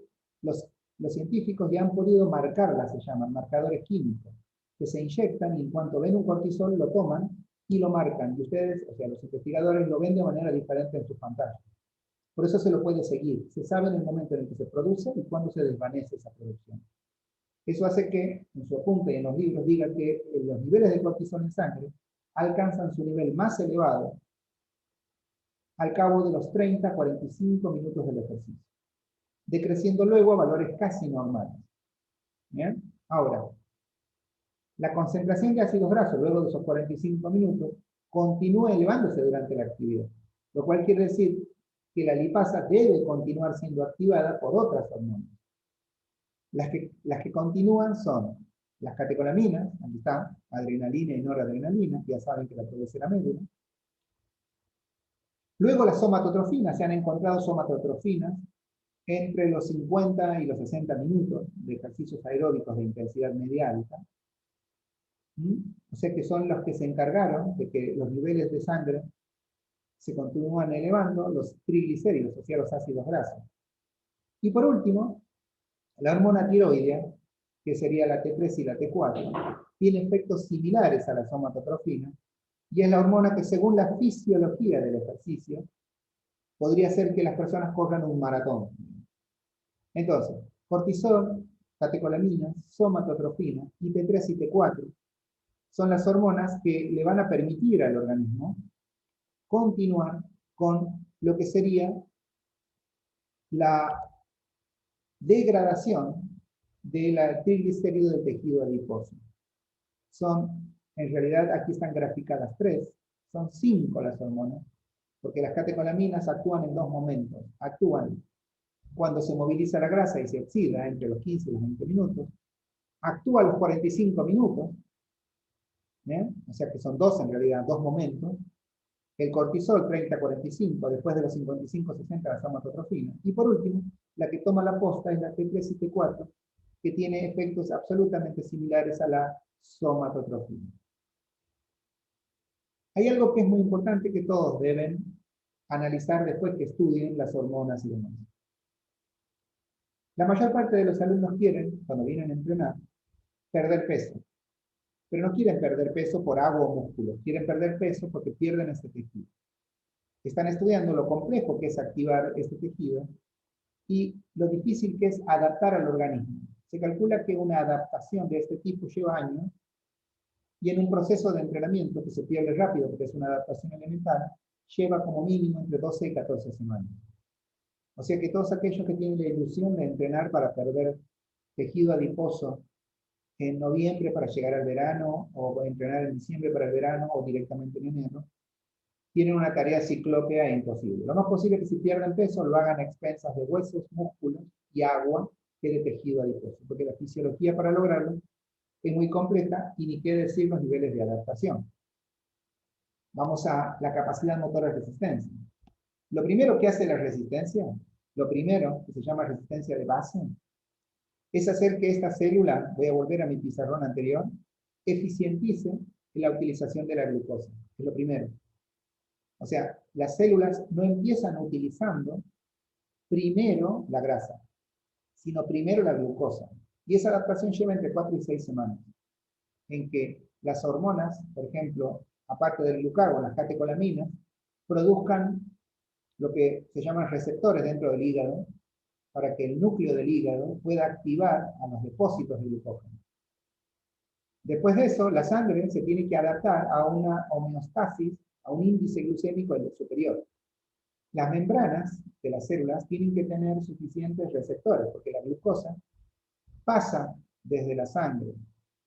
los científicos ya han podido marcarla, se llaman marcadores químicos, que se inyectan y en cuanto ven un cortisol lo toman y lo marcan. Y ustedes, o sea, los investigadores lo ven de manera diferente en sus pantallas. Por eso se lo puede seguir. Se sabe en el momento en el que se produce y cuándo se desvanece esa producción. Eso hace que, en su apunte y en los libros, diga que los niveles de cortisol en sangre alcanzan su nivel más elevado al cabo de los 30 a 45 minutos del ejercicio, decreciendo luego a valores casi normales. ¿Bien? Ahora, la concentración de ácidos grasos luego de esos 45 minutos continúa elevándose durante la actividad, lo cual quiere decir que la lipasa debe continuar siendo activada por otras hormonas. Las que continúan son las catecolaminas, aquí está, adrenalina y noradrenalina, ya saben que la produce la médula. Luego las somatotrofinas, se han encontrado somatotrofinas entre los 50 y los 60 minutos de ejercicios aeróbicos de intensidad media alta. O sea que son los que se encargaron de que los niveles de sangre se continúan elevando, los triglicéridos, o sea, los ácidos grasos. Y por último, la hormona tiroidea, que sería la T3 y la T4, tiene efectos similares a la somatotrofina, y es la hormona que según la fisiología del ejercicio, podría hacer que las personas corran un maratón. Entonces, cortisol, catecolaminas, somatotrofina y T3 y T4 son las hormonas que le van a permitir al organismo continuar con lo que sería la degradación del triglicérido del tejido adiposo. Son, en realidad, aquí están graficadas 3, son 5 las hormonas, porque las catecolaminas actúan en 2 momentos. Actúan cuando se moviliza la grasa y se oxida entre los 15 y los 20 minutos. Actúa a los 45 minutos, ¿bien? O sea que son 2 en realidad, 2 momentos. El cortisol 30-45, después de los 55-60 la somatotrofina. Y por último, la que toma la posta es la T3 y T4, que tiene efectos absolutamente similares a la somatotrofina. Hay algo que es muy importante que todos deben analizar después que estudien las hormonas y demás. La mayor parte de los alumnos quieren, cuando vienen a entrenar, perder peso. Pero no quieren perder peso por agua o músculo, quieren perder peso porque pierden este tejido. Están estudiando lo complejo que es activar este tejido y lo difícil que es adaptar al organismo. Se calcula que una adaptación de este tipo lleva años y en un proceso de entrenamiento que se pierde rápido porque es una adaptación elemental, lleva como mínimo entre 12 y 14 semanas. O sea que todos aquellos que tienen la ilusión de entrenar para perder tejido adiposo en noviembre para llegar al verano, o entrenar en diciembre para el verano, o directamente en enero, tienen una tarea ciclópea e imposible. Lo más posible es que si pierden peso lo hagan a expensas de huesos, músculos y agua que de tejido adiposo, porque la fisiología para lograrlo es muy compleja y ni qué decir los niveles de adaptación. Vamos a la capacidad motora de resistencia. Lo primero que hace la resistencia, lo primero que se llama resistencia de base, es hacer que esta célula, voy a volver a mi pizarrón anterior, eficientice la utilización de la glucosa. Es lo primero. O sea, las células no empiezan utilizando primero la grasa, sino primero la glucosa. Y esa adaptación lleva entre 4 y 6 semanas, en que las hormonas, por ejemplo, aparte del glucagón, las catecolaminas, produzcan lo que se llaman receptores dentro del hígado, para que el núcleo del hígado pueda activar a los depósitos de glucógeno. Después de eso, la sangre se tiene que adaptar a una homeostasis, a un índice glucémico superior. Las membranas de las células tienen que tener suficientes receptores, porque la glucosa pasa desde la sangre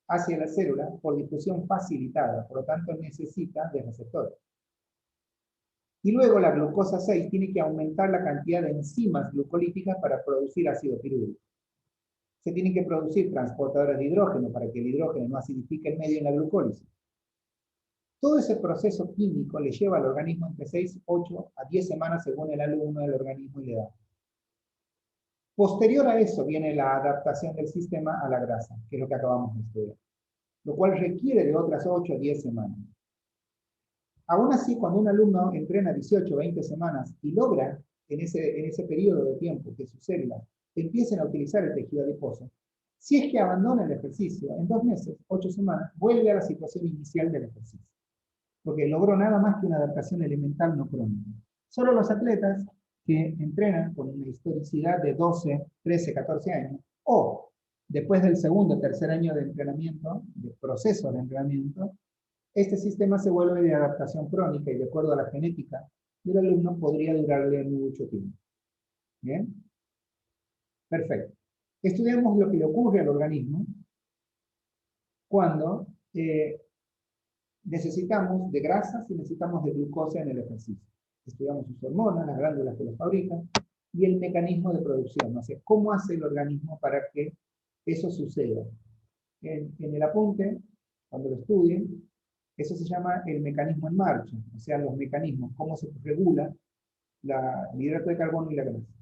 hacia la célula por difusión facilitada, por lo tanto necesita de receptores. Y luego la glucosa 6 tiene que aumentar la cantidad de enzimas glucolíticas para producir ácido pirúvico. Se tienen que producir transportadores de hidrógeno para que el hidrógeno no acidifique el medio en la glucólisis. Todo ese proceso químico le lleva al organismo entre 6, 8 a 10 semanas según el alumno del organismo y la edad. Posterior a eso viene la adaptación del sistema a la grasa, que es lo que acabamos de estudiar, lo cual requiere de otras 8 a 10 semanas. Aún así, cuando un alumno entrena 18 o 20 semanas y logra en ese periodo de tiempo que sus células empiecen a utilizar el tejido adiposo, si es que abandona el ejercicio, en 2 meses, 8 semanas, vuelve a la situación inicial del ejercicio. Porque logró nada más que una adaptación elemental no crónica. Solo los atletas que entrenan con una historicidad de 12, 13, 14 años, o después del segundo o tercer año de entrenamiento, de proceso de entrenamiento, este sistema se vuelve de adaptación crónica y de acuerdo a la genética del alumno podría durarle mucho tiempo. ¿Bien? Perfecto. Estudiamos lo que le ocurre al organismo cuando necesitamos de grasas y necesitamos de glucosa en el ejercicio. Estudiamos sus hormonas, las glándulas que los fabrican y el mecanismo de producción. O sea, cómo hace el organismo para que eso suceda. En el apunte, cuando lo estudien, eso se llama el mecanismo en marcha. O sea, los mecanismos, cómo se regula el hidrato de carbono y la grasa.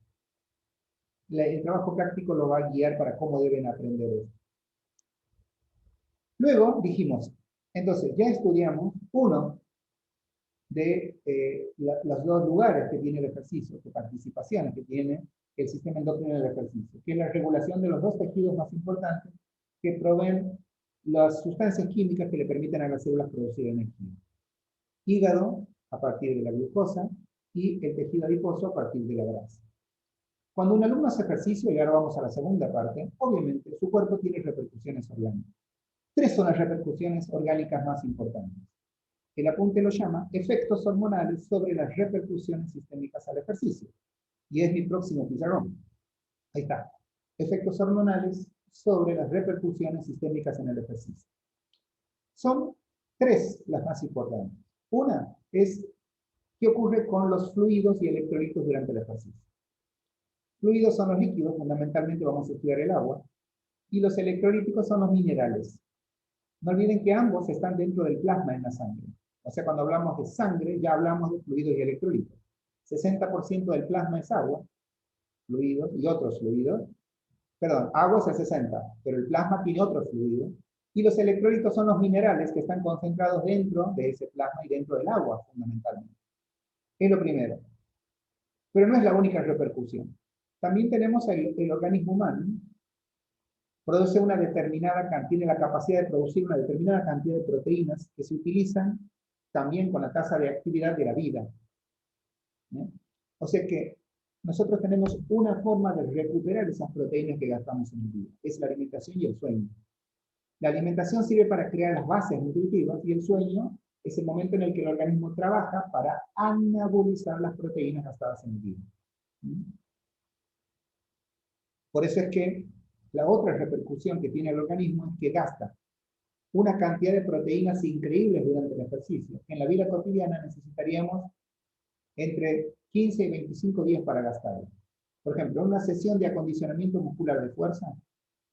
El trabajo práctico lo va a guiar para cómo deben aprender esto. Luego dijimos, entonces ya estudiamos uno de los 2 lugares que tiene el ejercicio, de participaciones que tiene el sistema endocrino del ejercicio, que es la regulación de los 2 tejidos más importantes que proveen las sustancias químicas que le permiten a las células producir energía. Hígado a partir de la glucosa y el tejido adiposo a partir de la grasa. Cuando un alumno hace ejercicio, y ahora vamos a la segunda parte, obviamente su cuerpo tiene repercusiones orgánicas. 3 son las repercusiones orgánicas más importantes. El apunte lo llama efectos hormonales sobre las repercusiones sistémicas al ejercicio. Y es mi próximo pizarrón. Ahí está. Efectos hormonales sobre las repercusiones sistémicas en el ejercicio. Son 3 las más importantes. Una es qué ocurre con los fluidos y electrolitos durante el ejercicio. Fluidos son los líquidos, fundamentalmente vamos a estudiar el agua, y los electrolíticos son los minerales. No olviden que ambos están dentro del plasma en la sangre. O sea, cuando hablamos de sangre, ya hablamos de fluidos y electrolitos. 60% del plasma es agua, fluidos y otros fluidos. Perdón, agua es el 60%, pero el plasma tiene otros fluidos. Y los electrolitos son los minerales que están concentrados dentro de ese plasma y dentro del agua, fundamentalmente. Es lo primero. Pero no es la única repercusión. También tenemos el organismo humano. Produce una determinada cantidad, tiene la capacidad de producir una determinada cantidad de proteínas que se utilizan también con la tasa de actividad de la vida. ¿Eh? O sea que nosotros tenemos una forma de recuperar esas proteínas que gastamos en el día. Es la alimentación y el sueño. La alimentación sirve para crear las bases nutritivas y el sueño es el momento en el que el organismo trabaja para anabolizar las proteínas gastadas en el día. Por eso es que la otra repercusión que tiene el organismo es que gasta una cantidad de proteínas increíbles durante el ejercicio. En la vida cotidiana necesitaríamos entre 15 y 25 días para gastarlo. Por ejemplo, en una sesión de acondicionamiento muscular de fuerza,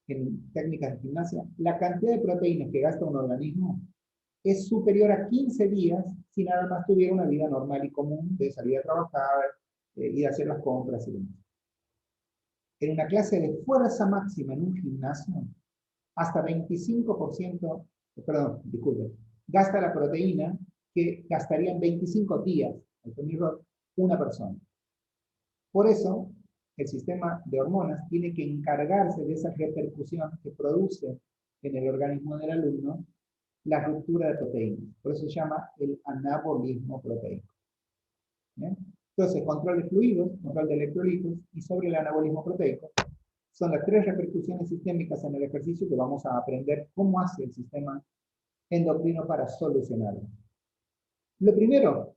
en técnicas de gimnasia, la cantidad de proteínas que gasta un organismo es superior a 15 días si nada más tuviera una vida normal y común de salir a trabajar, ir a hacer las compras y demás. En una clase de fuerza máxima en un gimnasio, hasta 25%, perdón, disculpe, gasta la proteína que gastaría en 25 días, una persona. Por eso, el sistema de hormonas tiene que encargarse de esa repercusión que produce en el organismo del alumno la ruptura de proteínas. Por eso se llama el anabolismo proteico. ¿Bien? Entonces, control de fluidos, control de electrolitos y sobre el anabolismo proteico son las tres repercusiones sistémicas en el ejercicio que vamos a aprender cómo hace el sistema endocrino para solucionarlo. Lo primero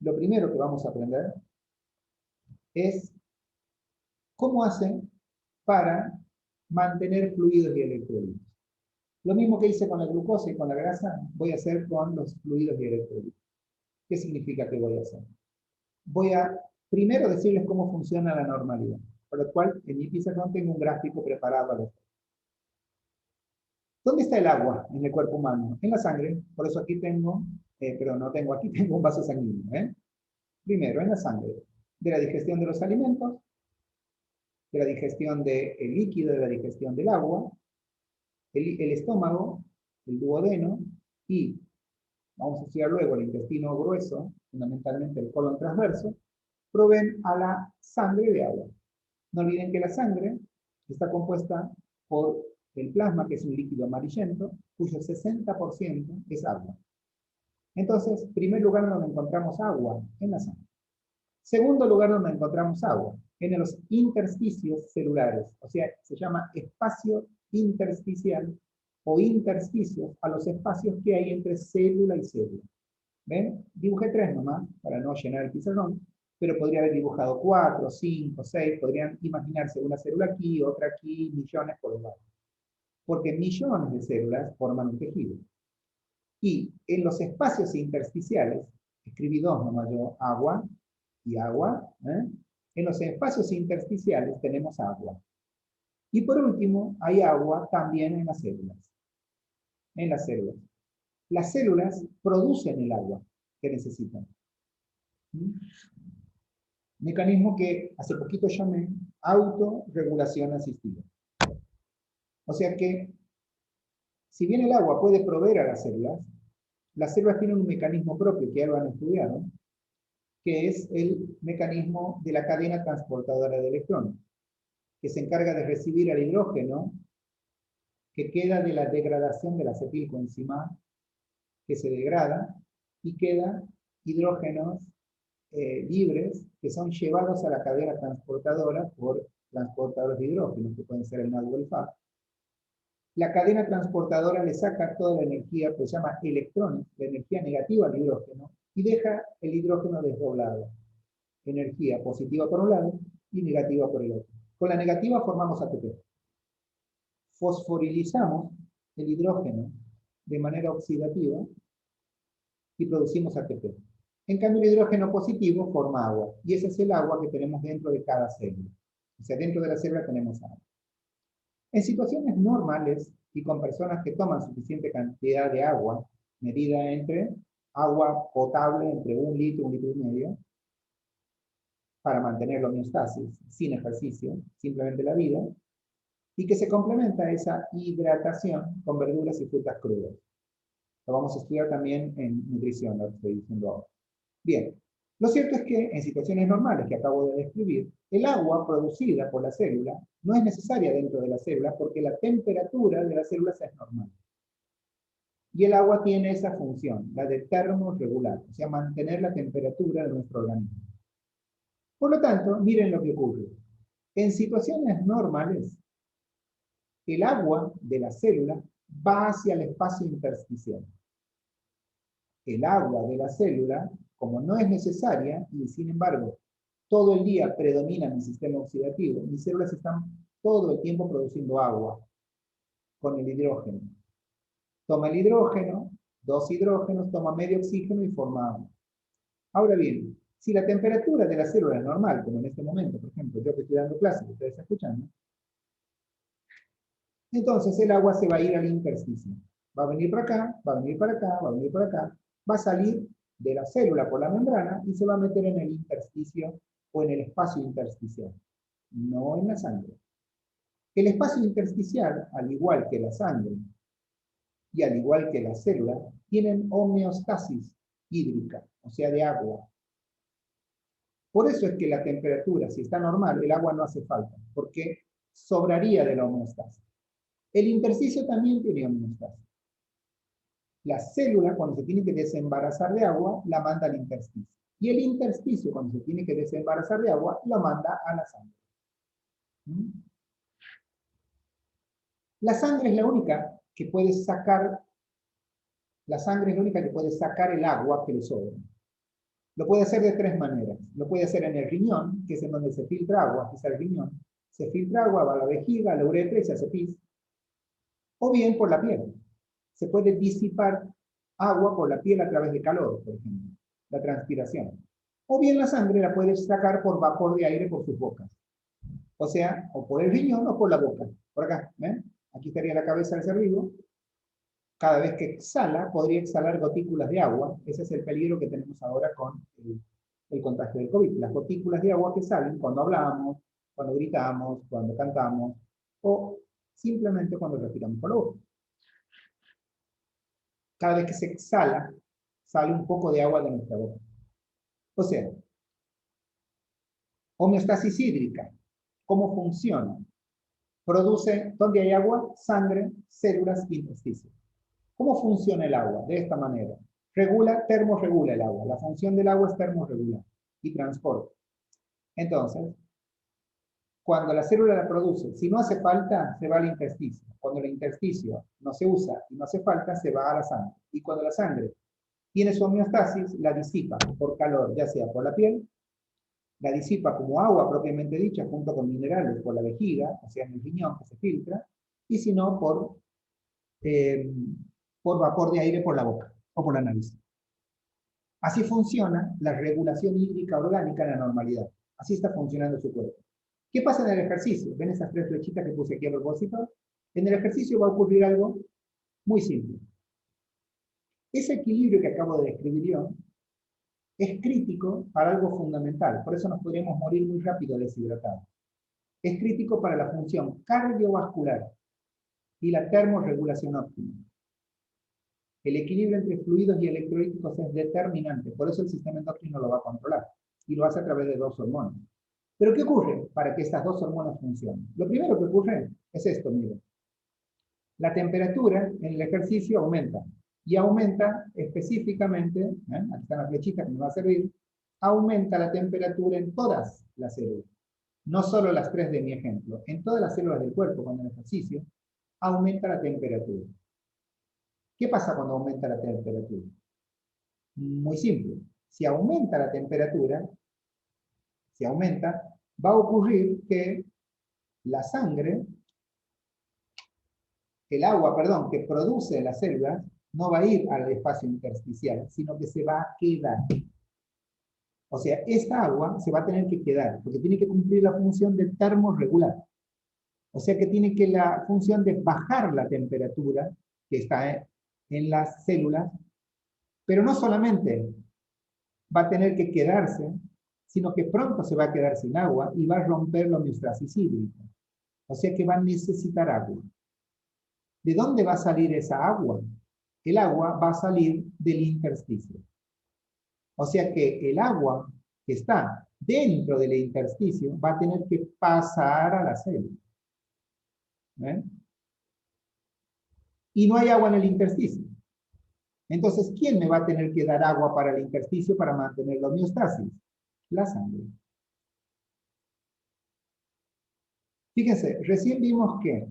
que vamos a aprender es cómo hace para mantener fluidos y electrolitos. Lo mismo que hice con la glucosa y con la grasa, voy a hacer con los fluidos y electrolitos. ¿Qué significa que voy a hacer? Voy a primero decirles cómo funciona la normalidad, por lo cual en mi pizarrón tengo un gráfico preparado a los. ¿Dónde está el agua en el cuerpo humano? En la sangre, por eso aquí tengo, pero no tengo, aquí tengo un vaso sanguíneo. Primero, en la sangre, de la digestión de los alimentos, de la digestión del líquido, de la digestión del agua, el estómago, el duodeno y, vamos a estudiar luego, el intestino grueso, fundamentalmente el colon transverso, proveen a la sangre de agua. No olviden que la sangre está compuesta por el plasma, que es un líquido amarillento, cuyo 60% es agua. Entonces, primer lugar donde encontramos agua, en la sangre. Segundo lugar donde encontramos agua, en los intersticios celulares, o sea, se llama espacio intersticial o intersticios a los espacios que hay entre célula y célula. ¿Ven? Dibujé 3 nomás, para no llenar el pizarrón, pero podría haber dibujado 4, 5, 6, podrían imaginarse una célula aquí, otra aquí, millones por lado. Porque millones de células forman un tejido. Y en los espacios intersticiales, escribí 2 nomás yo, agua y agua. En los espacios intersticiales tenemos agua. Y por último, hay agua también en las células. En las células. Las células producen el agua que necesitan. Mecanismo que hace poquito llamé autorregulación asistida. O sea que, si bien el agua puede proveer a las células tienen un mecanismo propio que ya lo han estudiado, que es el mecanismo de la cadena transportadora de electrones, que se encarga de recibir el hidrógeno que queda de la degradación de la acetilcoenzima A, que se degrada, y queda hidrógenos libres que son llevados a la cadena transportadora por transportadores de hidrógeno, que pueden ser el NAD o el FAD. La cadena transportadora le saca toda la energía, que se llama electrones, la energía negativa al hidrógeno, y deja el hidrógeno desdoblado. Energía positiva por un lado y negativa por el otro. Con la negativa formamos ATP. Fosforilizamos el hidrógeno de manera oxidativa y producimos ATP. En cambio, el hidrógeno positivo forma agua, y ese es el agua que tenemos dentro de cada célula. O sea, dentro de la célula tenemos agua. En situaciones normales y con personas que toman suficiente cantidad de agua, medida entre agua potable entre 1 litro, 1 litro y medio, para mantener la homeostasis, sin ejercicio, simplemente la vida, y que se complementa esa hidratación con verduras y frutas crudas. Lo vamos a estudiar también en nutrición, lo que estoy diciendo ahora. Bien, lo cierto es que en situaciones normales que acabo de describir, el agua producida por la célula no es necesaria dentro de la célula porque la temperatura de las células es normal. Y el agua tiene esa función, la de termorregular, o sea, mantener la temperatura de nuestro organismo. Por lo tanto, miren lo que ocurre. En situaciones normales, el agua de la célula va hacia el espacio intersticial. el agua de la célula, como no es necesaria, y sin embargo, todo el día predomina mi sistema oxidativo, mis células están todo el tiempo produciendo agua con el hidrógeno. Toma el hidrógeno, dos hidrógenos, toma medio oxígeno y forma agua. Ahora bien, si la temperatura de la célula es normal, como en este momento, por ejemplo, yo que estoy dando clases, ustedes están escuchando, entonces el agua se va a ir al intersticio. Va a venir para acá, va a venir para acá, va a venir para acá, va a salir de la célula por la membrana y se va a meter en el intersticio o en el espacio intersticial, no en la sangre. El espacio intersticial, al igual que la sangre y al igual que la célula, tienen homeostasis hídrica, o sea, de agua. Por eso es que la temperatura, si está normal, el agua no hace falta, porque sobraría de la homeostasis. El intersticio también tiene homeostasis. La célula, cuando se tiene que desembarazar de agua, la manda al intersticio. Y el intersticio, cuando se tiene que desembarazar de agua, lo manda a la sangre. La sangre es la única que puede sacar, la sangre es la única que puede sacar el agua que le sobra. Lo puede hacer de tres maneras. Lo puede hacer en el riñón, que es en donde se filtra agua, aquí está el riñón. Se filtra agua, va a la vejiga, a la uretra y se hace pis. O bien por la piel. Se puede disipar agua por la piel a través de calor, por ejemplo, la transpiración. O bien la sangre la puedes sacar por vapor de aire por sus bocas. O sea, o por el riñón o por la boca. Por acá, ¿ven? Aquí estaría la cabeza del ser vivo. Cada vez que exhala, podría exhalar gotículas de agua. Ese es el peligro que tenemos ahora con el contagio del COVID. Las gotículas de agua que salen cuando hablamos, cuando gritamos, cuando cantamos, o simplemente cuando respiramos por la boca. Cada vez que se exhala, sale un poco de agua de nuestra boca. O sea, homeostasis hídrica, ¿cómo funciona? Produce, donde hay agua, sangre, células y intersticio. ¿Cómo funciona el agua? De esta manera. Regula, termorregula el agua. La función del agua es termorregular y transporte. Entonces, cuando la célula la produce, si no hace falta, se va al intersticio. Cuando el intersticio no se usa y no hace falta, se va a la sangre. Y cuando la sangre tiene su homeostasis, la disipa por calor, ya sea por la piel, la disipa como agua propiamente dicha, junto con minerales por la vejiga, o sea, en el riñón que se filtra, y si no, por vapor de aire por la boca o por la nariz. Así funciona la regulación hídrica orgánica en la normalidad. Así está funcionando su cuerpo. ¿Qué pasa en el ejercicio? ¿Ven esas tres flechitas que puse aquí a propósito? En el ejercicio va a ocurrir algo muy simple. Ese equilibrio que acabo de describir yo es crítico para algo fundamental. Por eso nos podríamos morir muy rápido deshidratados. Es crítico para la función cardiovascular y la termorregulación óptima. El equilibrio entre fluidos y electrolíticos es determinante, por eso el sistema endocrino lo va a controlar, y lo hace a través de dos hormonas. ¿Pero qué ocurre para que estas dos hormonas funcionen? Lo primero que ocurre es esto, miren. La temperatura en el ejercicio aumenta, y aumenta específicamente, aquí está la flechita que me va a servir, aumenta la temperatura en todas las células, no solo las tres de mi ejemplo, en todas las células del cuerpo con el ejercicio, aumenta la temperatura. ¿Qué pasa cuando aumenta la temperatura? Muy simple. Si aumenta la temperatura, si aumenta, va a ocurrir que la sangre, el agua, perdón, que produce las células, no va a ir al espacio intersticial, sino que se va a quedar. O sea, esta agua se va a tener que quedar, porque tiene que cumplir la función de termorregular. O sea que tiene que la función de bajar la temperatura que está en las células, pero no solamente va a tener que quedarse, sino que pronto se va a quedar sin agua y va a romper la homeostasis hídrica. O sea que va a necesitar agua. ¿De dónde va a salir esa agua? El agua va a salir del intersticio. O sea que el agua que está dentro del intersticio va a tener que pasar a la célula. Y no hay agua en el intersticio. Entonces, ¿quién me va a tener que dar agua para el intersticio para mantener la homeostasis? La sangre. Fíjense, recién vimos que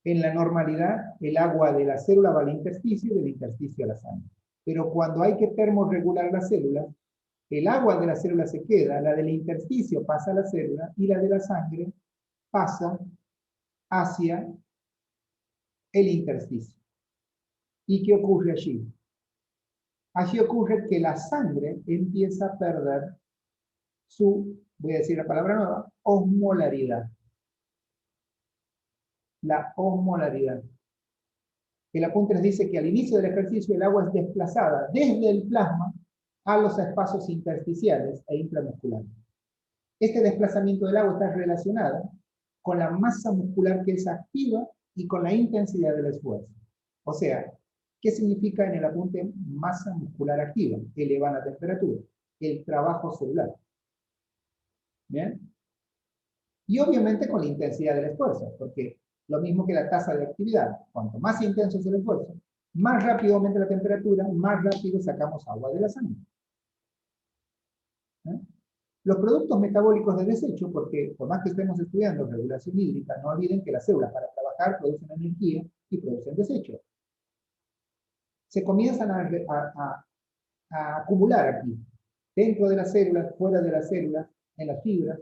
en la normalidad el agua de la célula va al intersticio y del intersticio a la sangre. Pero cuando hay que termorregular las células, el agua de la célula se queda, la del intersticio pasa a la célula y la de la sangre pasa hacia el intersticio. ¿Y qué ocurre allí? Allí ocurre que la sangre empieza a perder su, voy a decir la palabra nueva, osmolaridad. La osmolaridad. El apunte les dice que al inicio del ejercicio el agua es desplazada desde el plasma a los espacios intersticiales e intramusculares. Este desplazamiento del agua está relacionado con la masa muscular que es activa y con la intensidad del esfuerzo. O sea, ¿qué significa en el apunte masa muscular activa? Eleva la temperatura, el trabajo celular. ¿Bien? Y obviamente con la intensidad del esfuerzo, porque lo mismo que la tasa de actividad, cuanto más intenso es el esfuerzo, más rápido aumenta la temperatura, más rápido sacamos agua de la sangre. ¿Eh? Los productos metabólicos de desecho, porque por más que estemos estudiando regulación hídrica, no olviden que las células para trabajar producen energía y producen desecho. Se comienzan a acumular aquí, dentro de las células, fuera de las células, en las fibras,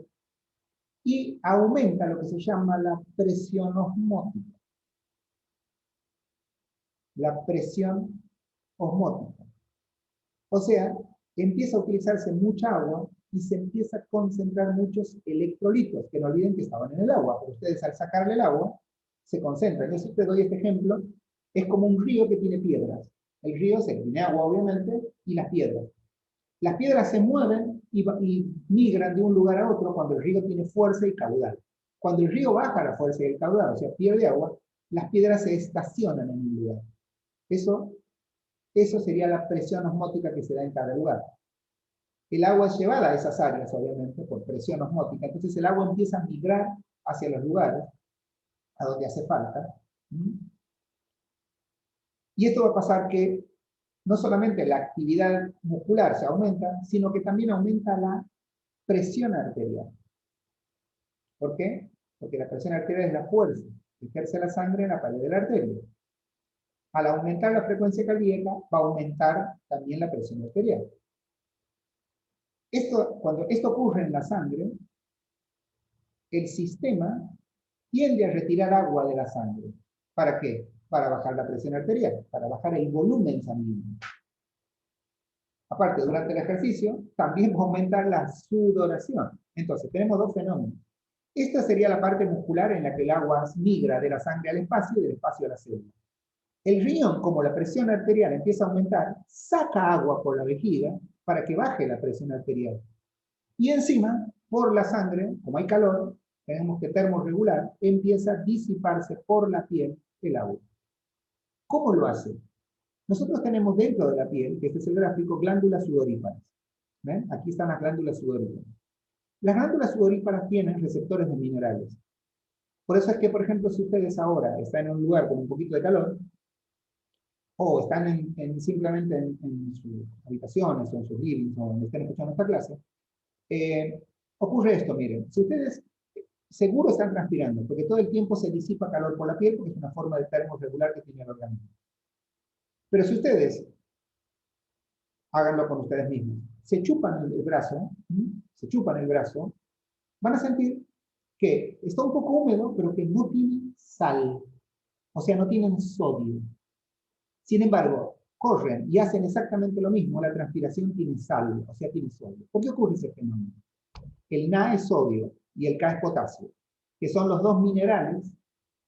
y aumenta lo que se llama la presión osmótica. La presión osmótica. O sea, empieza a utilizarse mucha agua y se empieza a concentrar muchos electrolitos, que no olviden que estaban en el agua, pero ustedes al sacarle el agua, se concentran. Yo siempre doy este ejemplo, es como un río que tiene piedras. El río tiene agua, obviamente, y las piedras. Las piedras se mueven y migran de un lugar a otro cuando el río tiene fuerza y caudal. Cuando el río baja la fuerza y el caudal, o sea, pierde agua, las piedras se estacionan en un lugar. Eso sería la presión osmótica que se da en cada lugar. El agua es llevada a esas áreas, obviamente, por presión osmótica. Entonces el agua empieza a migrar hacia los lugares a donde hace falta. Y esto va a pasar que no solamente la actividad muscular se aumenta, sino que también aumenta la presión arterial. ¿Por qué? Porque la presión arterial es la fuerza que ejerce la sangre en la pared de la arteria. Al aumentar la frecuencia cardíaca, va a aumentar también la presión arterial. Cuando esto ocurre en la sangre, el sistema tiende a retirar agua de la sangre. ¿Para qué? Para bajar la presión arterial, para bajar el volumen sanguíneo. Aparte, durante el ejercicio, también va a aumentar la sudoración. Entonces, tenemos dos fenómenos. Esta sería la parte muscular en la que el agua migra de la sangre al espacio y del espacio a la célula. El riñón, como la presión arterial empieza a aumentar, saca agua por la vejiga para que baje la presión arterial. Y encima, por la sangre, como hay calor, tenemos que termorregular, empieza a disiparse por la piel el agua. ¿Cómo lo hace? Nosotros tenemos dentro de la piel, que este es el gráfico, glándulas sudoríparas. ¿Ven? Aquí están las glándulas sudoríparas. Las glándulas sudoríparas tienen receptores de minerales. Por eso es que, por ejemplo, si ustedes ahora están en un lugar con un poquito de calor, o están simplemente en sus habitaciones, o en sus livings, o donde estén escuchando esta clase, ocurre esto, miren. Si ustedes seguro están transpirando, porque todo el tiempo se disipa calor por la piel, porque es una forma de termorregular que tiene el organismo. Pero si ustedes, háganlo con ustedes mismos, se chupan el brazo, van a sentir que está un poco húmedo, pero que no tiene sal, o sea, no tienen sodio. Sin embargo, corren y hacen exactamente lo mismo, la transpiración tiene sal, o sea, tiene sodio. ¿Por qué ocurre ese fenómeno? El Na es sodio y el K es potasio, que son los dos minerales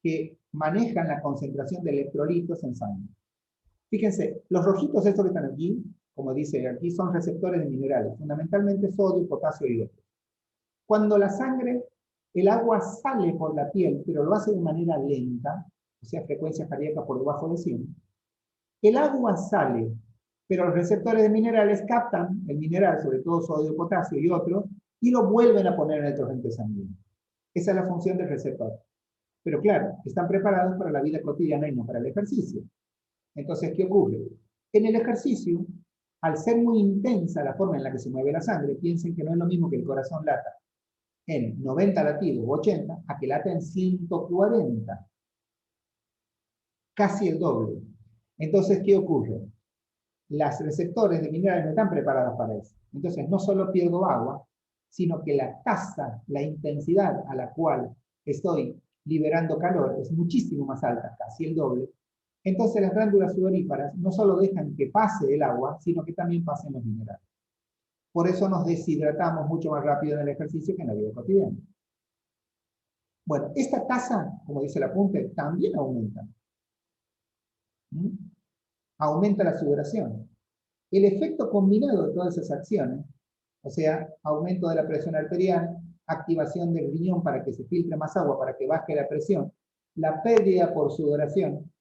que manejan la concentración de electrolitos en sangre. Fíjense, los rojitos estos que están aquí, como dice aquí, son receptores de minerales, fundamentalmente sodio, potasio y otros. Cuando la sangre, el agua sale por la piel, pero lo hace de manera lenta, o sea, frecuencia cardíaca por debajo de 100, el agua sale, pero los receptores de minerales captan el mineral, sobre todo sodio, potasio y otros, y lo vuelven a poner en el torrente sanguíneo. Esa es la función del receptor. Pero claro, están preparados para la vida cotidiana y no para el ejercicio. Entonces, ¿qué ocurre? En el ejercicio, al ser muy intensa la forma en la que se mueve la sangre, piensen que no es lo mismo que el corazón lata en 90 latidos o 80, a que lata en 140. Casi el doble. Entonces, ¿qué ocurre? las receptores de minerales no están preparadas para eso. Entonces, no solo pierdo agua, sino que la tasa, la intensidad a la cual estoy liberando calor es muchísimo más alta, casi el doble. Entonces, las glándulas sudoríparas no solo dejan que pase el agua, sino que también pasen los minerales. Por eso nos deshidratamos mucho más rápido en el ejercicio que en la vida cotidiana. Bueno, esta tasa, como dice el apunte, también aumenta. Aumenta la sudoración. El efecto combinado de todas esas acciones, o sea, aumento de la presión arterial, activación del riñón para que se filtre más agua, para que baje la presión, la pérdida por sudoración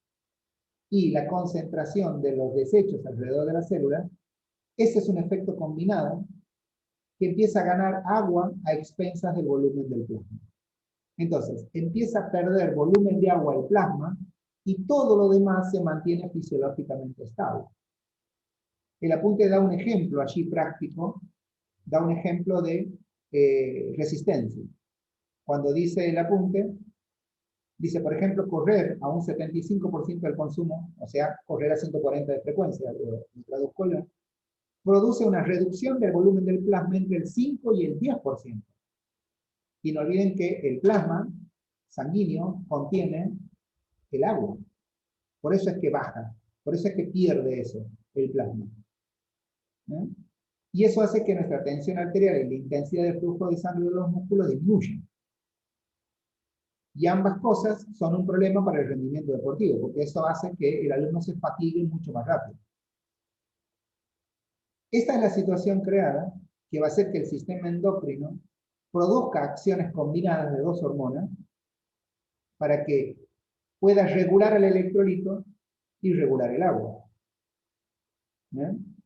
y la concentración de los desechos alrededor de la célula, ese es un efecto combinado que empieza a ganar agua a expensas del volumen del plasma. Entonces, empieza a perder volumen de agua el plasma y todo lo demás se mantiene fisiológicamente estable. El apunte da un ejemplo allí práctico, da un ejemplo de resistencia. Cuando dice el apunte, dice, por ejemplo, correr a un 75% del consumo, o sea, correr a 140 de frecuencia, lo traduzco yo, produce una reducción del volumen del plasma entre el 5 y el 10%. Y no olviden que el plasma sanguíneo contiene el agua. Por eso es que baja, por eso es que pierde eso, el plasma. ¿Eh? Y eso hace que nuestra tensión arterial y la intensidad de flujo de sangre de los músculos disminuyan. Y ambas cosas son un problema para el rendimiento deportivo, porque eso hace que el alumno se fatigue mucho más rápido. Esta es la situación creada que va a hacer que el sistema endocrino produzca acciones combinadas de dos hormonas para que pueda regular el electrolito y regular el agua. ¿Bien?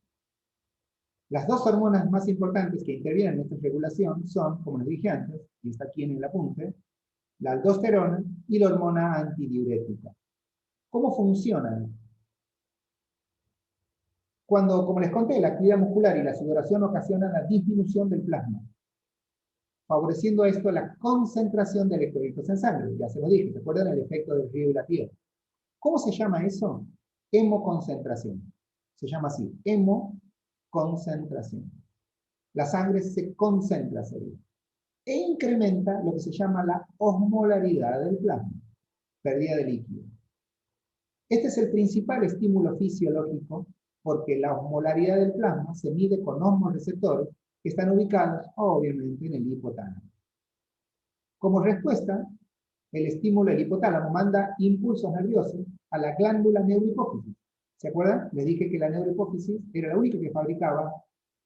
Las dos hormonas más importantes que intervienen en esta regulación son, como les dije antes, y está aquí en el apunte, la aldosterona y la hormona antidiurética. ¿Cómo funcionan? Cuando, como les conté, la actividad muscular y la sudoración ocasionan la disminución del plasma, favoreciendo esto la concentración de electrolitos en sangre. Ya se lo dije, ¿recuerdan el efecto del río y la piedra? ¿Cómo se llama eso? Hemoconcentración. Se llama así, hemoconcentración. La sangre se concentra, sería. E incrementa lo que se llama la osmolaridad del plasma, pérdida de líquido. Este es el principal estímulo fisiológico porque la osmolaridad del plasma se mide con osmoreceptores que están ubicados, obviamente, en el hipotálamo. Como respuesta, el estímulo del hipotálamo manda impulsos nerviosos a la glándula neurohipófisis. ¿Se acuerdan? Les dije que la neurohipófisis era la única que fabricaba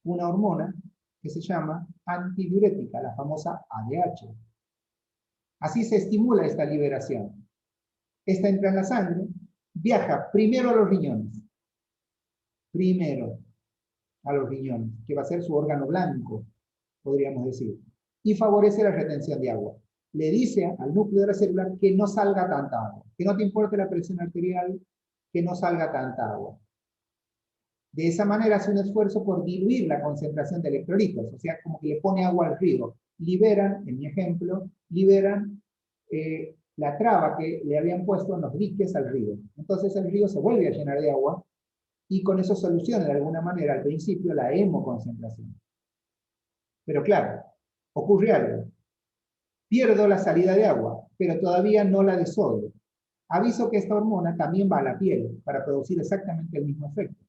una hormona que se llama antidiurética, la famosa ADH. Así se estimula esta liberación. Esta entra en la sangre, viaja primero a los riñones. Primero a los riñones, que va a ser su órgano blanco, podríamos decir. Y favorece la retención de agua. Le dice al núcleo de la célula que no salga tanta agua, que no te importe la presión arterial, que no salga tanta agua. De esa manera hace un esfuerzo por diluir la concentración de electrolitos, o sea, como que le pone agua al río. Liberan, en mi ejemplo, liberan la traba que le habían puesto en los diques al río. Entonces el río se vuelve a llenar de agua y con eso soluciona de alguna manera al principio la hemoconcentración. Pero claro, ocurre algo. Pierdo la salida de agua, pero todavía no la de sodio. Aviso que esta hormona también va a la piel para producir exactamente el mismo efecto.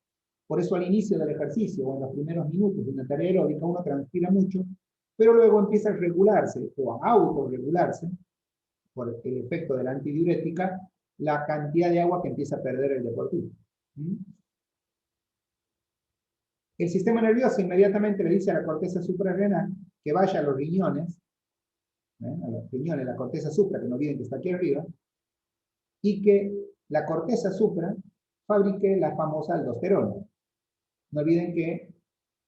Por eso al inicio del ejercicio o en los primeros minutos de una tarea aeróbica uno transpira mucho, pero luego empieza a regularse o a autorregularse por el efecto de la antidiurética la cantidad de agua que empieza a perder el deportista. El sistema nervioso inmediatamente le dice a la corteza suprarrenal que vaya a los riñones, la corteza supra, que no olviden que está aquí arriba, y que la corteza supra fabrique la famosa aldosterona. No olviden que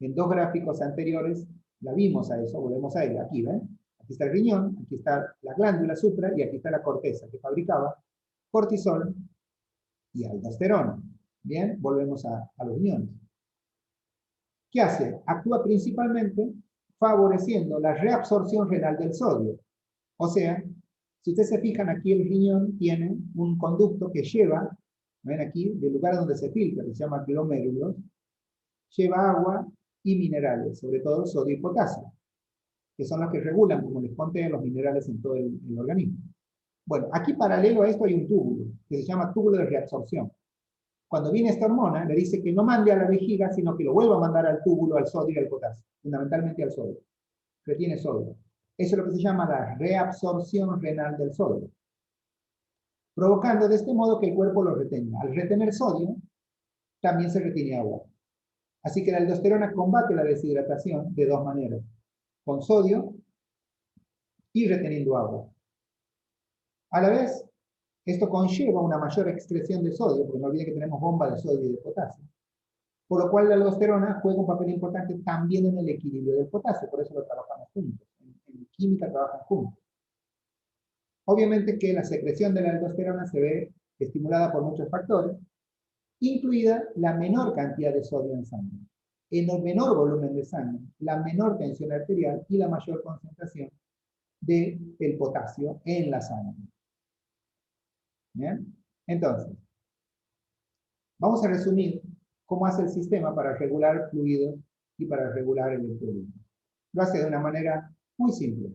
en dos gráficos anteriores la vimos a eso, volvemos a ella, aquí, ¿ven? Aquí está el riñón, aquí está la glándula supra y aquí está la corteza que fabricaba cortisol y aldosterona. Bien, volvemos a los riñones. ¿Qué hace? Actúa principalmente favoreciendo la reabsorción renal del sodio. O sea, si ustedes se fijan aquí el riñón tiene un conducto que lleva, ven aquí, del lugar donde se filtra, que se llama glomérulos, lleva agua y minerales, sobre todo sodio y potasio, que son los que regulan, como les conté, los minerales en todo el organismo. Bueno, aquí paralelo a esto hay un túbulo, que se llama túbulo de reabsorción. Cuando viene esta hormona, le dice que no mande a la vejiga, sino que lo vuelva a mandar al túbulo, al sodio y al potasio, fundamentalmente al sodio, que tiene sodio. Eso es lo que se llama la reabsorción renal del sodio, provocando de este modo que el cuerpo lo retenga. Al retener sodio, también se retiene agua. Así que la aldosterona combate la deshidratación de dos maneras, con sodio y reteniendo agua. A la vez, esto conlleva una mayor excreción de sodio, porque no olviden que tenemos bomba de sodio y de potasio, por lo cual la aldosterona juega un papel importante también en el equilibrio del potasio, por eso lo trabajamos juntos, en química trabajan juntos. Obviamente que la secreción de la aldosterona se ve estimulada por muchos factores, incluida la menor cantidad de sodio en sangre, en el menor volumen de sangre, la menor tensión arterial y la mayor concentración del potasio en la sangre. ¿Bien? Entonces, vamos a resumir cómo hace el sistema para regular fluidos y para regular electrolitos. Lo hace de una manera muy simple,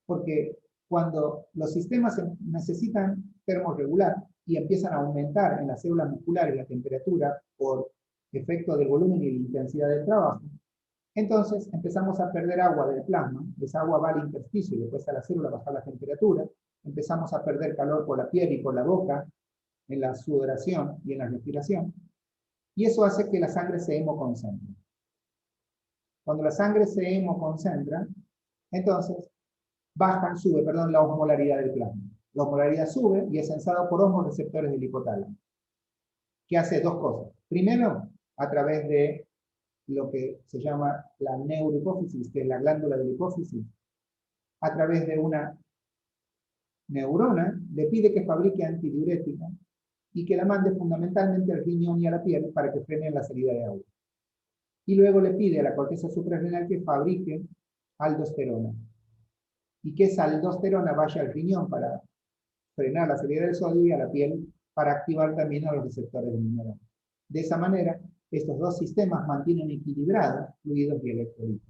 porque cuando los sistemas necesitan termorregular y empiezan a aumentar en las células musculares la temperatura por efecto del volumen y la intensidad del trabajo, entonces empezamos a perder agua del plasma, esa agua va al intersticio y después a la célula baja la temperatura, empezamos a perder calor por la piel y por la boca, en la sudoración y en la respiración, y eso hace que la sangre se hemoconcentre. Cuando la sangre se hemoconcentra, entonces sube la osmolaridad del plasma. La osmolaridad sube y es sensada por osmoreceptores del hipotálamo, que hace dos cosas. Primero, a través de lo que se llama la neurohipófisis, que es la glándula de la hipófisis, a través de una neurona, le pide que fabrique antidiurética y que la mande fundamentalmente al riñón y a la piel para que frenen la salida de agua. Y luego le pide a la corteza suprarrenal que fabrique aldosterona. Y que esa aldosterona vaya al riñón para frenar la salida del sodio y a la piel para activar también a los receptores de minerales. De esa manera, estos dos sistemas mantienen equilibrados fluidos y electrolitos.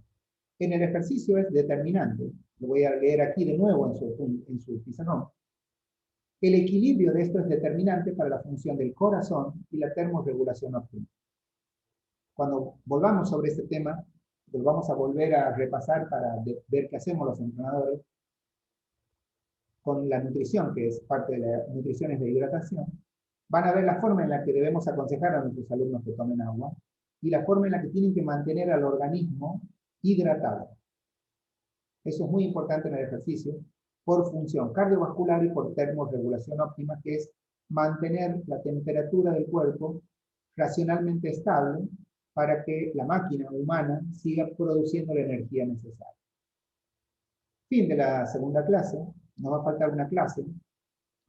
En el ejercicio es determinante, lo voy a leer aquí de nuevo en su pizarrón. El equilibrio de esto es determinante para la función del corazón y la termorregulación óptima. Cuando volvamos sobre este tema, lo vamos a volver a repasar para ver qué hacemos los entrenadores con la nutrición, que es parte de la nutrición es la hidratación. Van a ver la forma en la que debemos aconsejar a nuestros alumnos que tomen agua y la forma en la que tienen que mantener al organismo hidratado. Eso es muy importante en el ejercicio por función cardiovascular y por termorregulación óptima, que es mantener la temperatura del cuerpo racionalmente estable para que la máquina humana siga produciendo la energía necesaria. Fin de la segunda clase. Nos va a faltar una clase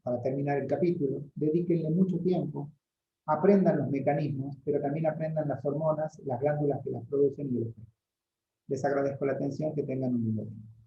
para terminar el capítulo. Dedíquenle mucho tiempo. Aprendan los mecanismos, pero también aprendan las hormonas, las glándulas que las producen y el efecto. Les agradezco la atención. Que tengan un lindo día.